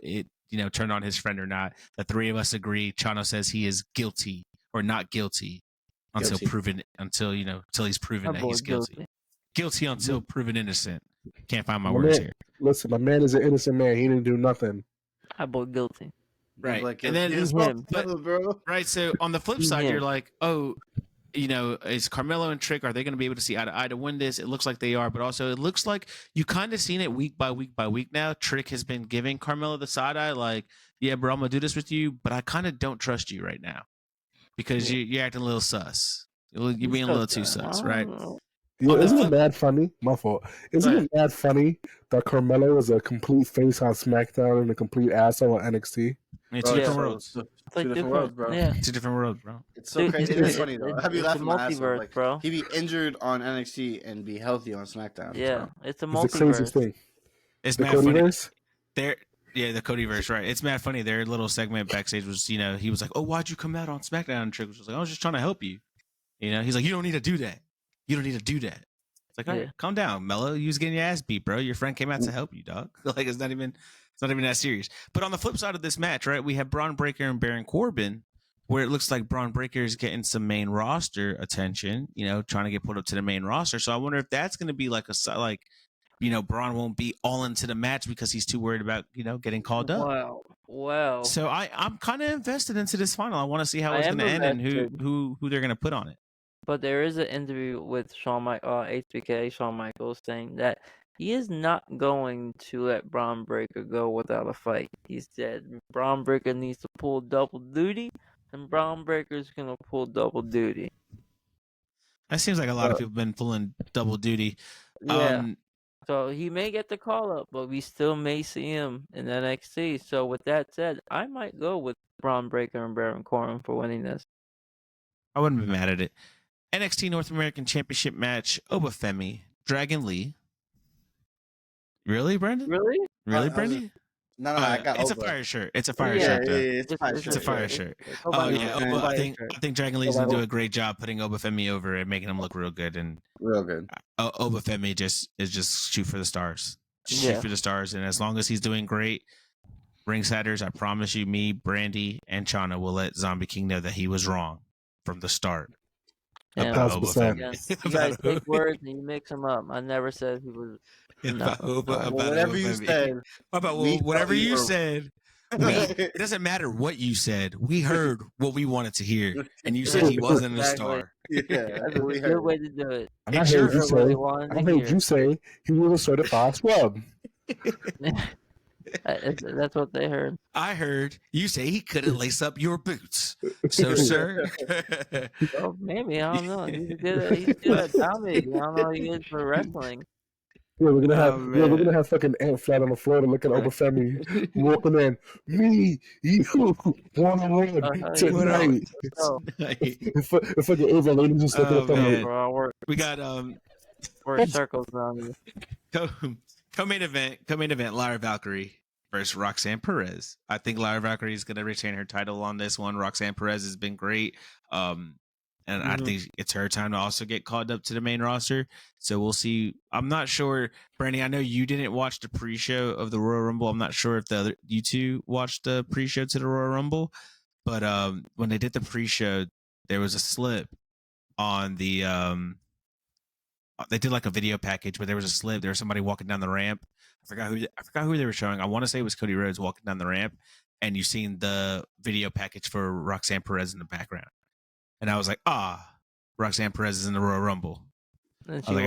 turned on his friend or not, the three of us agree. Chano says he is guilty or not guilty until he's proven that he's guilty. Guilty until proven innocent. Can't find my words here. Listen, my man is an innocent man. He didn't do nothing. I bought guilty. Right. Like, and then bro. Right. So on the flip side, you're like, oh, is Carmelo and Trick, are they going to be able to see eye to eye to win this? It looks like they are, but also it looks like you kind of seen it week by week by week now. Trick has been giving Carmelo the side eye, like, yeah, bro, I'm going to do this with you, but I kind of don't trust you right now because you're acting a little sus. You're being a little too sus, right? Isn't it mad funny? My fault. Isn't it mad funny that Carmelo is a complete face on SmackDown and a complete asshole on NXT? Two different worlds. Two different worlds, bro. Yeah. Two different worlds, bro. It's so crazy. It's funny though. I'd be laughing my ass off. Like, bro. He'd be injured on NXT and be healthy on SmackDown. Yeah, it's a multiverse. It's the craziest thing. It's the mad funny. The Codyverse, right? It's mad funny. Their little segment backstage was, he was like, "Oh, why'd you come out on SmackDown?" And Trick was like, "I was just trying to help you." He's like, "You don't need to do that. You don't need to do that." It's like, all right, calm down, Mello. You was getting your ass beat, bro. Your friend came out to help you, dog. Like, it's not even that serious. But on the flip side of this match, right, we have Braun Breaker and Baron Corbin, where it looks like Braun Breaker is getting some main roster attention, trying to get put up to the main roster. So I wonder if that's going to be like Braun won't be all into the match because he's too worried about, getting called up. Wow. So I'm kind of invested into this final. I want to see how it's going to end and who they're going to put on it. But there is an interview with HBK, Shawn Michaels, saying that he is not going to let Braun Breaker go without a fight. He said Braun Breaker needs to pull double duty, and Braun Breaker is going to pull double duty. That seems like a lot of people have been pulling double duty. Yeah. So he may get the call up, but we still may see him in NXT. So with that said, I might go with Braun Breaker and Baron Corbin for winning this. I wouldn't be mad at it. NXT North American Championship match, Obafemi, Dragon Lee. Really, Brandon? Really, Brandon? No, I got it's Oba. A fire shirt. It's a fire shirt. It's a fire shirt. Oh yeah, I think Dragon Lee's gonna do a great job putting Obafemi over and making him look real good. And real good. Obafemi is just shoot for the stars. Shoot for the stars, and as long as he's doing great, Ringsiders, I promise you, me, Brandy, and Chana will let Zombie King know that he was wrong from the start. Yeah, about Obafemi. Yeah. You guys take words and you mix them up. I never said he was. Whatever you said. Whatever you said. It doesn't matter what you said. We heard what we wanted to hear, and you said he wasn't a star. Yeah, that's a good way to do it. And I heard you say he was a certified scrub. That's what they heard. I heard you say he couldn't lace up your boots. So, sir. Well, maybe. I don't know. He's good at comedy. I don't know what he is for wrestling. Yeah, we're gonna have fucking Ant flat on the floor to look at Obafemi walking in. Me, you, one-on-one tonight. It's like an over ladies just looking at them. We got We're circles around you. Co-main event, Lyra Valkyrie versus Roxanne Perez. I think Lyra Valkyrie is going to retain her title on this one. Roxanne Perez has been great. And I think it's her time to also get called up to the main roster. So we'll see. I'm not sure, Brandy, I know you didn't watch the pre-show of the Royal Rumble. I'm not sure if you two watched the pre-show to the Royal Rumble. But when they did the pre-show, there was a slip on the they did like a video package where there was a slip. There was somebody walking down the ramp. I forgot who they were showing. I want to say it was Cody Rhodes walking down the ramp, and you seen the video package for Roxanne Perez in the background. And I was like, Roxanne Perez is in the Royal Rumble. I was like,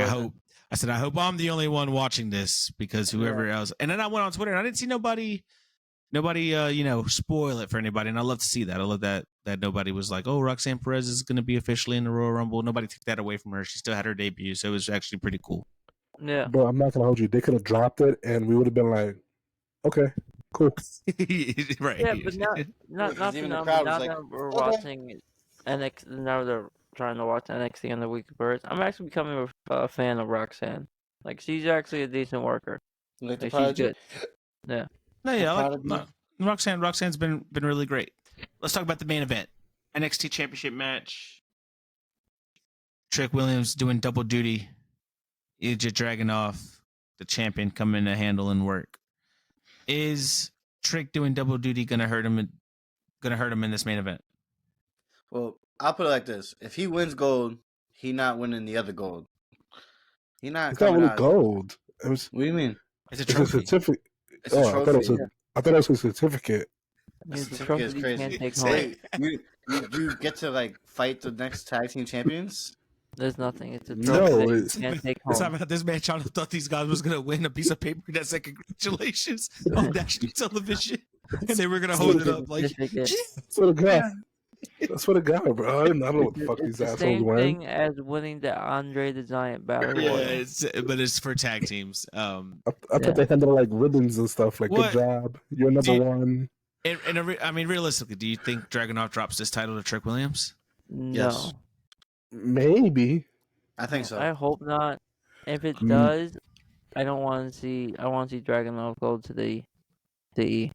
I hope I'm the only one watching this, because whoever else. And then I went on Twitter and I didn't see nobody, spoil it for anybody. And I love to see that. I love that nobody was like, oh, Roxanne Perez is going to be officially in the Royal Rumble. Nobody took that away from her. She still had her debut, so it was actually pretty cool. Yeah, bro, I'm not gonna hold you. They could have dropped it, and we would have been like, okay, cool. Right. Yeah, but not for now. Now that we're watching NXT, now they're trying to watch NXT on the Week of Birds. I'm actually becoming a fan of Roxanne. Like, she's actually a decent worker. Like the she's good. Yeah. No, yeah, Roxanne's been really great. Let's talk about the main event. NXT Championship match. Trick Williams doing double duty. Ilja Dragunov, the champion, coming to handle and work. Is Trick doing double duty gonna hurt him in this main event? Well, I'll put it like this: if he wins gold, he not winning the other gold. It's not really gold. What do you mean? It's a trophy. It's a certificate. It's a trophy. I thought it was a certificate. The certificate is crazy. You get to like fight the next tag team champions. There's nothing. It's a trophy. Can't take home. This man thought these guys was gonna win a piece of paper that said congratulations on national television. And they were gonna hold it up like That's what it got, bro. I don't know what the fuck these assholes win. Same thing as winning the Andre the Giant Battle Royal. But it's for tag teams. I thought they handled like ribbons and stuff. Like, good job, you're number one. I mean, realistically, do you think Dragunov drops this title to Trick Williams? No. Yes. Maybe. I think so. I hope not. If it does, I don't want to see. I want to see Dragunov go to the major.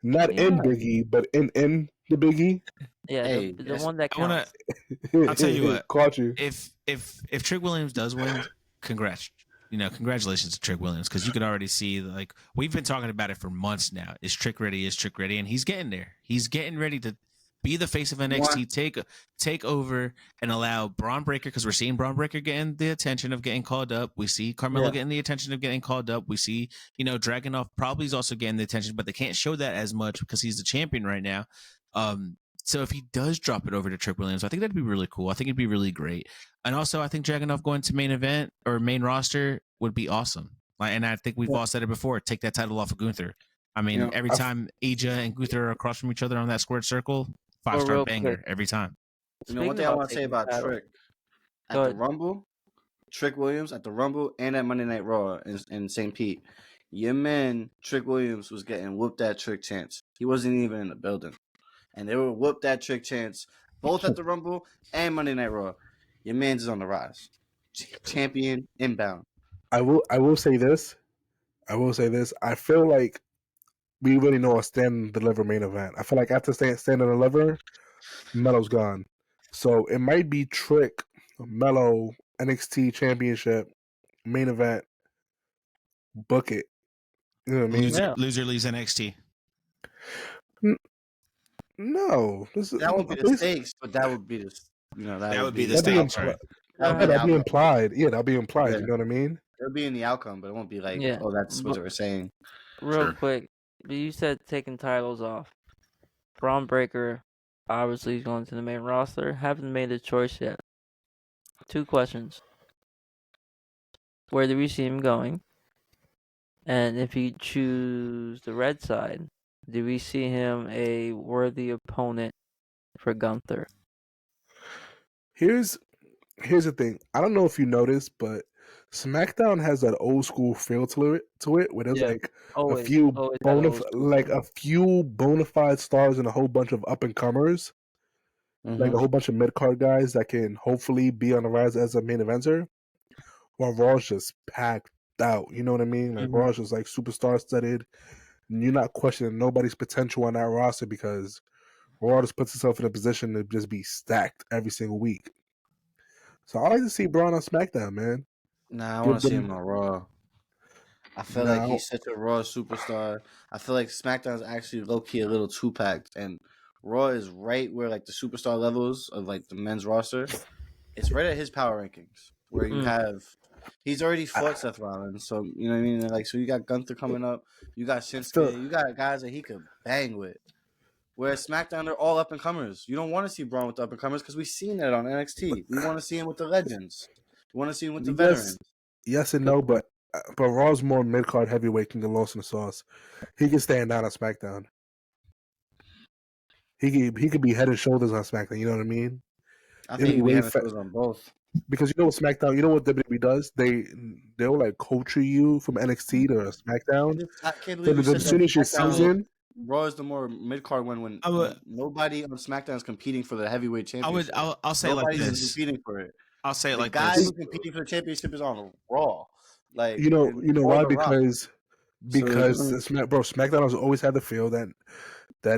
Not in Biggie, but in the Biggie. Yeah, the one that counts. I'll tell you what. Caught you. If Trick Williams does win, congratulations to Trick Williams, because you could already see, like, we've been talking about it for months now. Is Trick ready? And he's getting there. He's getting ready to be the face of NXT, take over and allow Braun Breaker, because we're seeing Braun Breaker getting the attention of getting called up. We see Carmelo getting the attention of getting called up. We see, Dragunov probably is also getting the attention, but they can't show that as much because he's the champion right now. So if he does drop it over to Trick Williams, I think that'd be really cool. I think it'd be really great. And also, I think Dragunov going to main event or main roster would be awesome. And I think we've all said it before, take that title off of Gunther. I mean, every time Ilja and Gunther are across from each other on that squared circle, 5-star banger every time. One thing I want to say about Trick, at the Rumble, Trick Williams at the Rumble and at Monday Night Raw in St. Pete, your man Trick Williams was getting whooped that Trick chance. He wasn't even in the building. And they were whooped that Trick chance both at the Rumble and Monday Night Raw. Your man's is on the rise. Champion inbound. I will say this. I feel like we really know a stand and deliver main event. I feel like after stand and deliver, Melo's gone. So it might be Trick, Melo, NXT Championship, main event, book it. You know what I mean? Loser leaves NXT. No, that would be the stakes, but that would be the that would be the stakes. That'd be implied. Yeah, that'd be implied. Yeah. You know what I mean? It'll be in the outcome, but it won't be like, oh, that's what they were saying. Real quick, you said taking titles off. Braun Breaker obviously is going to the main roster. Haven't made a choice yet. 2 questions: where do we see him going? And if you choose the red side, do we see him a worthy opponent for Gunther? Here's the thing. I don't know if you noticed, but Smackdown has that old school feel to it, where there's a few bona fide stars and a whole bunch of up and comers, like a whole bunch of mid card guys that can hopefully be on the rise as a main eventer. While Raw's just packed out, you know what I mean? Like Raw's just like superstar studded. You're not questioning nobody's potential on that roster because Raw just puts itself in a position to just be stacked every single week. So I like to see Braun on SmackDown, man. Nah, I want to see him on Raw. I feel like he's such a Raw superstar. I feel like SmackDown's actually low-key a little too packed, and Raw is right where like the superstar levels of like the men's roster. It's right at his power rankings where you have. He's already fought Seth Rollins, so you know what I mean. Like, so you got Gunther coming up, you got Shinsuke, you got guys that he could bang with. Whereas SmackDown, they're all up and comers. You don't want to see Braun with the up and comers because we've seen that on NXT. We want to see him with the legends. We want to see him with the veterans. Yes and no, but Raw's more mid card heavyweight than Lost in the Sauce. He can stand out on SmackDown. He could be head and shoulders on SmackDown. You know what I mean? I think he head and shoulders on both. Because you know what SmackDown, you know what WWE does? They'll like culture you from NXT to SmackDown. I can't believe so as soon as your season, Raw is the more mid card one when nobody on SmackDown is competing for the heavyweight championship. I'll say it like this. Nobody's competing for it. I'll say it like this. The guy who's competing for the championship is on Raw. Like you know why? Because SmackDown has always had the feel that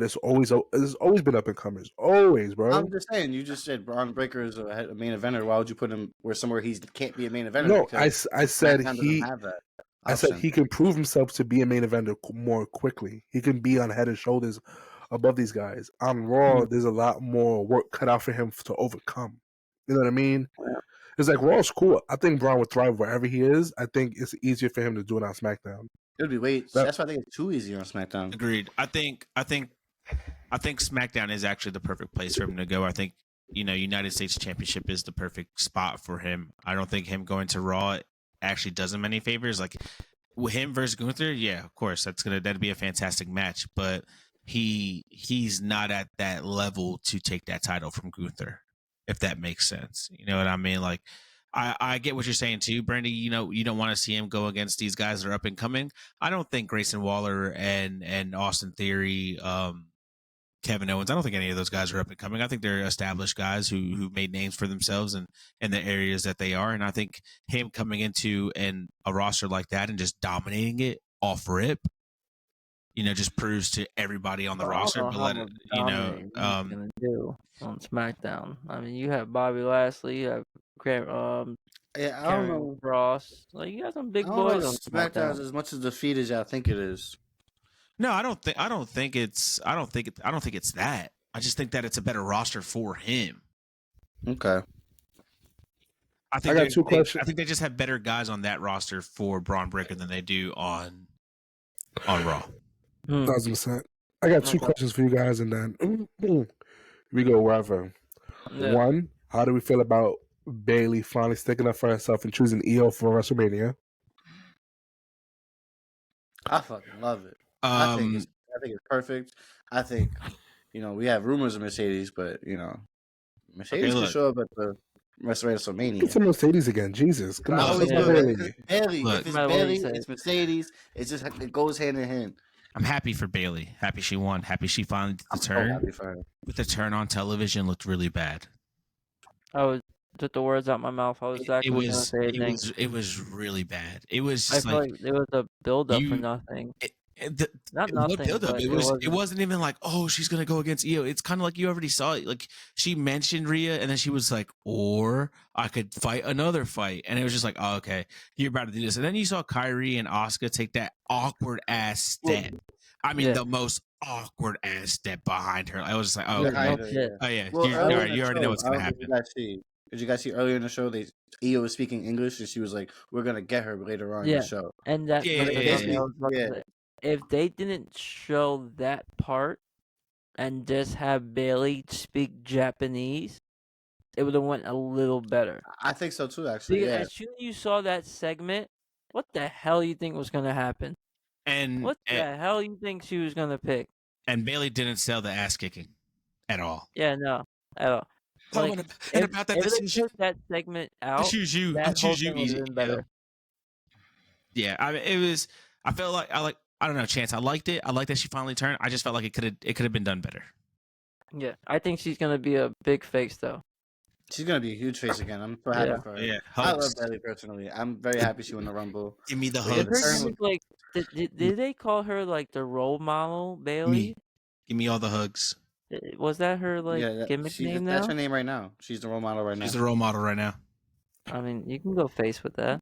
it's always been up and comers. Always, bro. I'm just saying. You just said Braun Breaker is a main eventer. Why would you put him somewhere he can't be a main eventer? No, I said I said he can prove himself to be a main eventer more quickly. He can be on head and shoulders above these guys. On Raw, there's a lot more work cut out for him to overcome. You know what I mean? Yeah. It's like Raw's cool. I think Braun would thrive wherever he is. I think it's easier for him to do it on SmackDown. It would be that's why I think it's too easy on SmackDown. Agreed. I think SmackDown is actually the perfect place for him to go. I think United States Championship is the perfect spot for him. I don't think him going to Raw actually does him any favors. Like with him versus Gunther, yeah, of course that'd be a fantastic match. But he's not at that level to take that title from Gunther, if that makes sense. You know what I mean? Like I get what you're saying too, Brandy. You don't want to see him go against these guys that are up and coming. I don't think Grayson Waller and Austin Theory, Kevin Owens, I don't think any of those guys are up and coming. I think they're established guys who made names for themselves in the areas that they are. And I think him coming into a roster like that and just dominating it off rip, just proves to everybody on the roster. But let it, gonna do on SmackDown. I mean, you have Bobby Lashley, you have I don't know. Ross. Like you got some big boys on SmackDown. As much as defeat as I think it is. No, I don't think it's that. I just think that it's a better roster for him. Okay. I got two questions. I think they just have better guys on that roster for Braun Breaker than they do on Raw. 1,000%. I got two questions for you guys, and then we go wherever. Yeah. One, how do we feel about Bayley finally sticking up for herself and choosing EO for WrestleMania? I fucking love it. I think it's perfect. I think, we have rumors of Mercedes, but Mercedes can show up at the WrestleMania. Get to Mercedes again, Jesus! Come on, Bayley. If it's Bayley, it's Mercedes. It goes hand in hand. I'm happy for Bayley. Happy she won. Happy she finally did the turn. So happy for her. But the turn on television looked really bad. Took the words out my mouth. I was exactly going to say it. It was really bad. It was just like it was a build up for nothing. Not nothing. It wasn't even like, oh, she's gonna go against Io. It's kind of like you already saw it. Like she mentioned Rhea, and then she was like, or I could fight another fight, and it was just like, oh, okay, you're about to do this. And then you saw Kyrie and Asuka take that awkward ass step. I mean, the most awkward ass step behind her. I was just like, oh, yeah. Well, you already know what's gonna happen. Did you guys see earlier in the show Io was speaking English, and she was like, we're gonna get her later on in the show. And that if they didn't show that part and just have Bayley speak Japanese, it would have went a little better. I think so too, actually. As soon as you saw that segment, what the hell you think was going to happen? And what the hell you think she was going to pick? And Bayley didn't sell the ass kicking at all. Yeah, no, at all. Like, about that decision, took that segment out, I choose you easy. Better. Yeah, I mean, it was. I felt like I don't know, Chance. I liked it. I liked that she finally turned. I just felt like it could have been done better. Yeah, I think she's gonna be a big face though. She's gonna be a huge face again. I'm so happy for her. Yeah, I love Bayley personally. I'm very happy she won the Rumble. Give me the hugs. Like, did they call her like the role model, Bayley? Give me all the hugs. Was that her gimmick name now? That's her name right now. She's the role model right now. She's the role model right now. I mean, you can go face with that.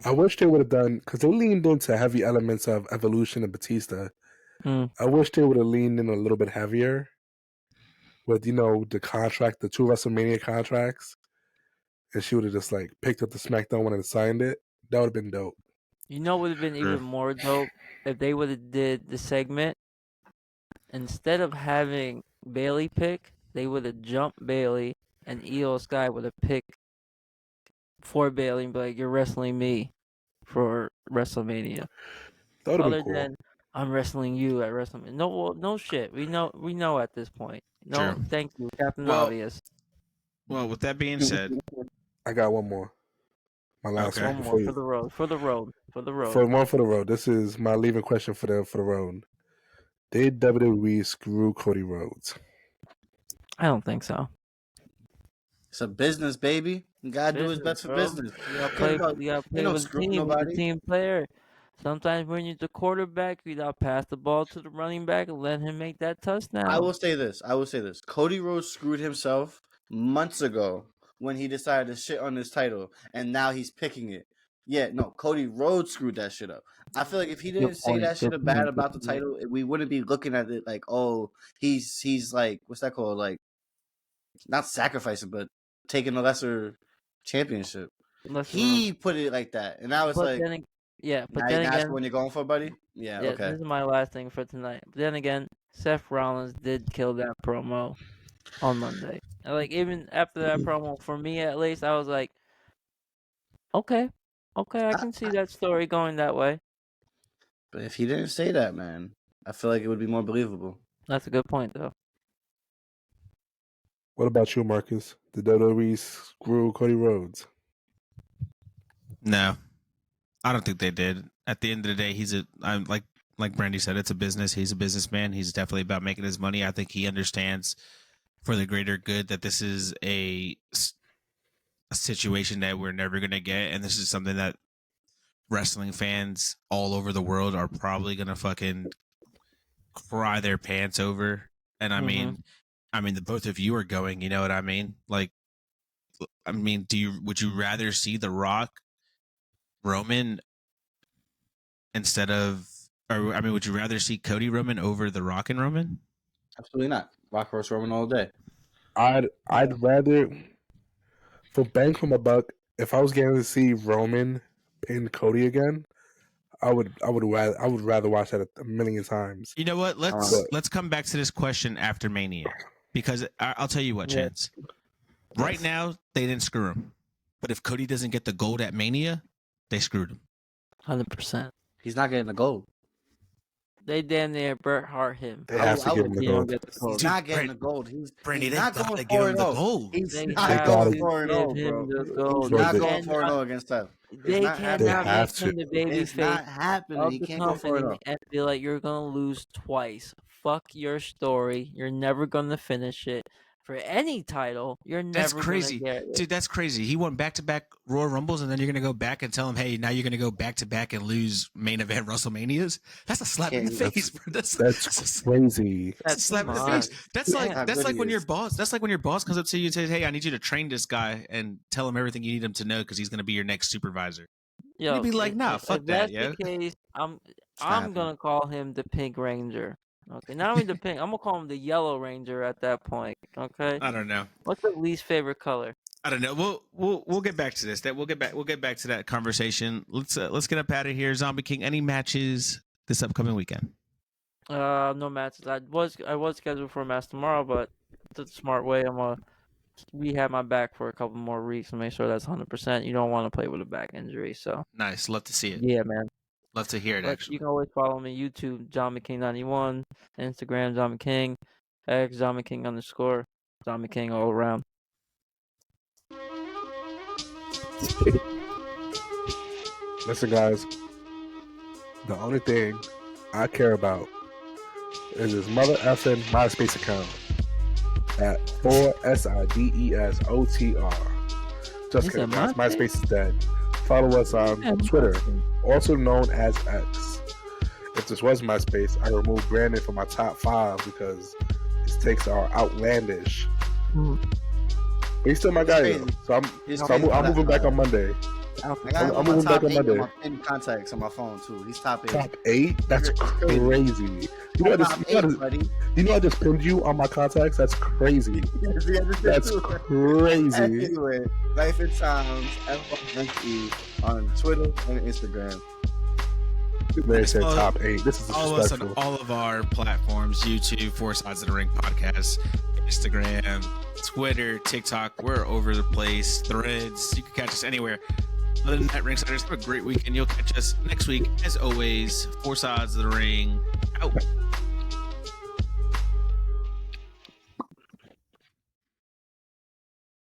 I wish they would have done, because they leaned into heavy elements of Evolution and Batista. I wish they would have leaned in a little bit heavier with the contract, the 2 WrestleMania contracts, and she would have just like picked up the Smackdown one and signed it. That would have been dope. You know, would have been even more dope if they would have did the segment instead of having Bailey pick, they would have jumped Bailey and Io Sky would have picked for Bailey and be like, "You're wrestling me for WrestleMania." That would have Other been cool. than I'm wrestling you at WrestleMania. No shit. We know at this point. No, True. thank you, Captain Obvious. Well, with that being said, I got one more. My last one. One more for the road. For the road. For the road. This is my leaving question for the road. Did WWE screw Cody Rhodes? I don't think so. It's a business, baby. You gotta do his best for business. You gotta play with the team. With the team player. Sometimes when you're the quarterback, you gotta pass the ball to the running back and let him make that touchdown. I will say this. Cody Rhodes screwed himself months ago when he decided to shit on his title, and now he's picking it. Yeah, no, Cody Rhodes screwed that shit up. I feel like if he didn't say that shit bad about the title, we wouldn't be looking at it like, oh, he's like, what's that called? Like, not sacrificing, but taking a lesser championship. He put it like that, and now it's like, but then again, that's when you're going for, buddy. Yeah, okay. This is my last thing for tonight. But then again, Seth Rollins did kill that promo on Monday. And like even after that promo, for me at least, I was like, okay, I can see that story going that way. But if he didn't say that, man, I feel like it would be more believable. That's a good point, though. What about you, Marcus? Did WWE screw Cody Rhodes? No, I don't think they did. At the end of the day, I'm like Brandy said, it's a business. He's a businessman. He's definitely about making his money. I think he understands for the greater good that this is a situation that we're never going to get. And this is something that wrestling fans all over the world are probably going to fucking cry their pants over. And I mean, the both of you are going, you know what I mean? Like, I mean, would you rather see The Rock, Roman instead of, or I mean, would you rather see Cody Roman over The Rock and Roman? Absolutely not. Rock versus Roman all day. I'd rather, for bang from a buck, if I was getting to see Roman pin Cody again, I would rather watch that a million times. You know what? Let's come back to this question after Mania, because I'll tell you what, Chance. Right now, they didn't screw him, but if Cody doesn't get the gold at Mania, they screwed him. 100%. He's not getting the gold. They damn near Bret Hart him. They have to give him the gold. He's not getting the gold. He's not going to give him the gold. He's not going 4-0, bro. He's not going 4-0 against Seth. They cannot make him the baby face. It's not happening. He can't go 4-0. And be like, you're going to lose twice. Fuck your story. You're never going to finish it. For any title, you're never. That's crazy, dude. That's crazy. He won back-to-back Royal Rumbles, and then you're gonna go back and tell him, "Hey, now you're gonna go back-to-back and lose main event WrestleManias." That's a slap in the face, bro. That's crazy. That's a slap in the face. That's like when your boss. That's like when your boss comes up to you and says, "Hey, I need you to train this guy and tell him everything you need him to know because he's gonna be your next supervisor." You'd be like, "Nah, fuck that, yo." If that's the case, I'm gonna call him the Pink Ranger. Okay, not only the pink, I'm gonna call him the Yellow Ranger at that point. Okay. I don't know. What's the least favorite color? I don't know. We'll get back to this. We'll get back to that conversation. Let's get up out of here. Zombie King, any matches this upcoming weekend? No matches. I was scheduled for a match tomorrow, but the smart way, I'm gonna rehab my back for a couple more weeks and make sure that's 100%. You don't want to play with a back injury, so. Nice. Love to see it. Yeah, man. Love to hear it, actually. You can always follow me YouTube, ZombieKing91, Instagram, Zombie King, X, Zombie King _ Zombie King all around. Listen, guys, the only thing I care about is this mother effing MySpace account at 4SIDESOTR. Just kidding, guys. MySpace is dead. Follow us on Twitter, also known as X. If this was MySpace, I removed Brandon from my top 5 because his takes are outlandish. But he's still my guy, though. So I'm moving back on Monday. I got him on my top 8 on my pinned contacts on my phone too. He's top 8. Top 8? That's crazy. You know, I just pinned you on my contacts. That's crazy. That's crazy. Anyway, Life in Times FNE on Twitter and Instagram. They said top 8. This is all of us on all of our platforms: YouTube, Four Sides of the Ring podcast, Instagram, Twitter, TikTok. We're over the place. Threads. You can catch us anywhere. Other than that, Ringsiders, have a great weekend. You'll catch us next week. As always, Four Sides of the Ring out.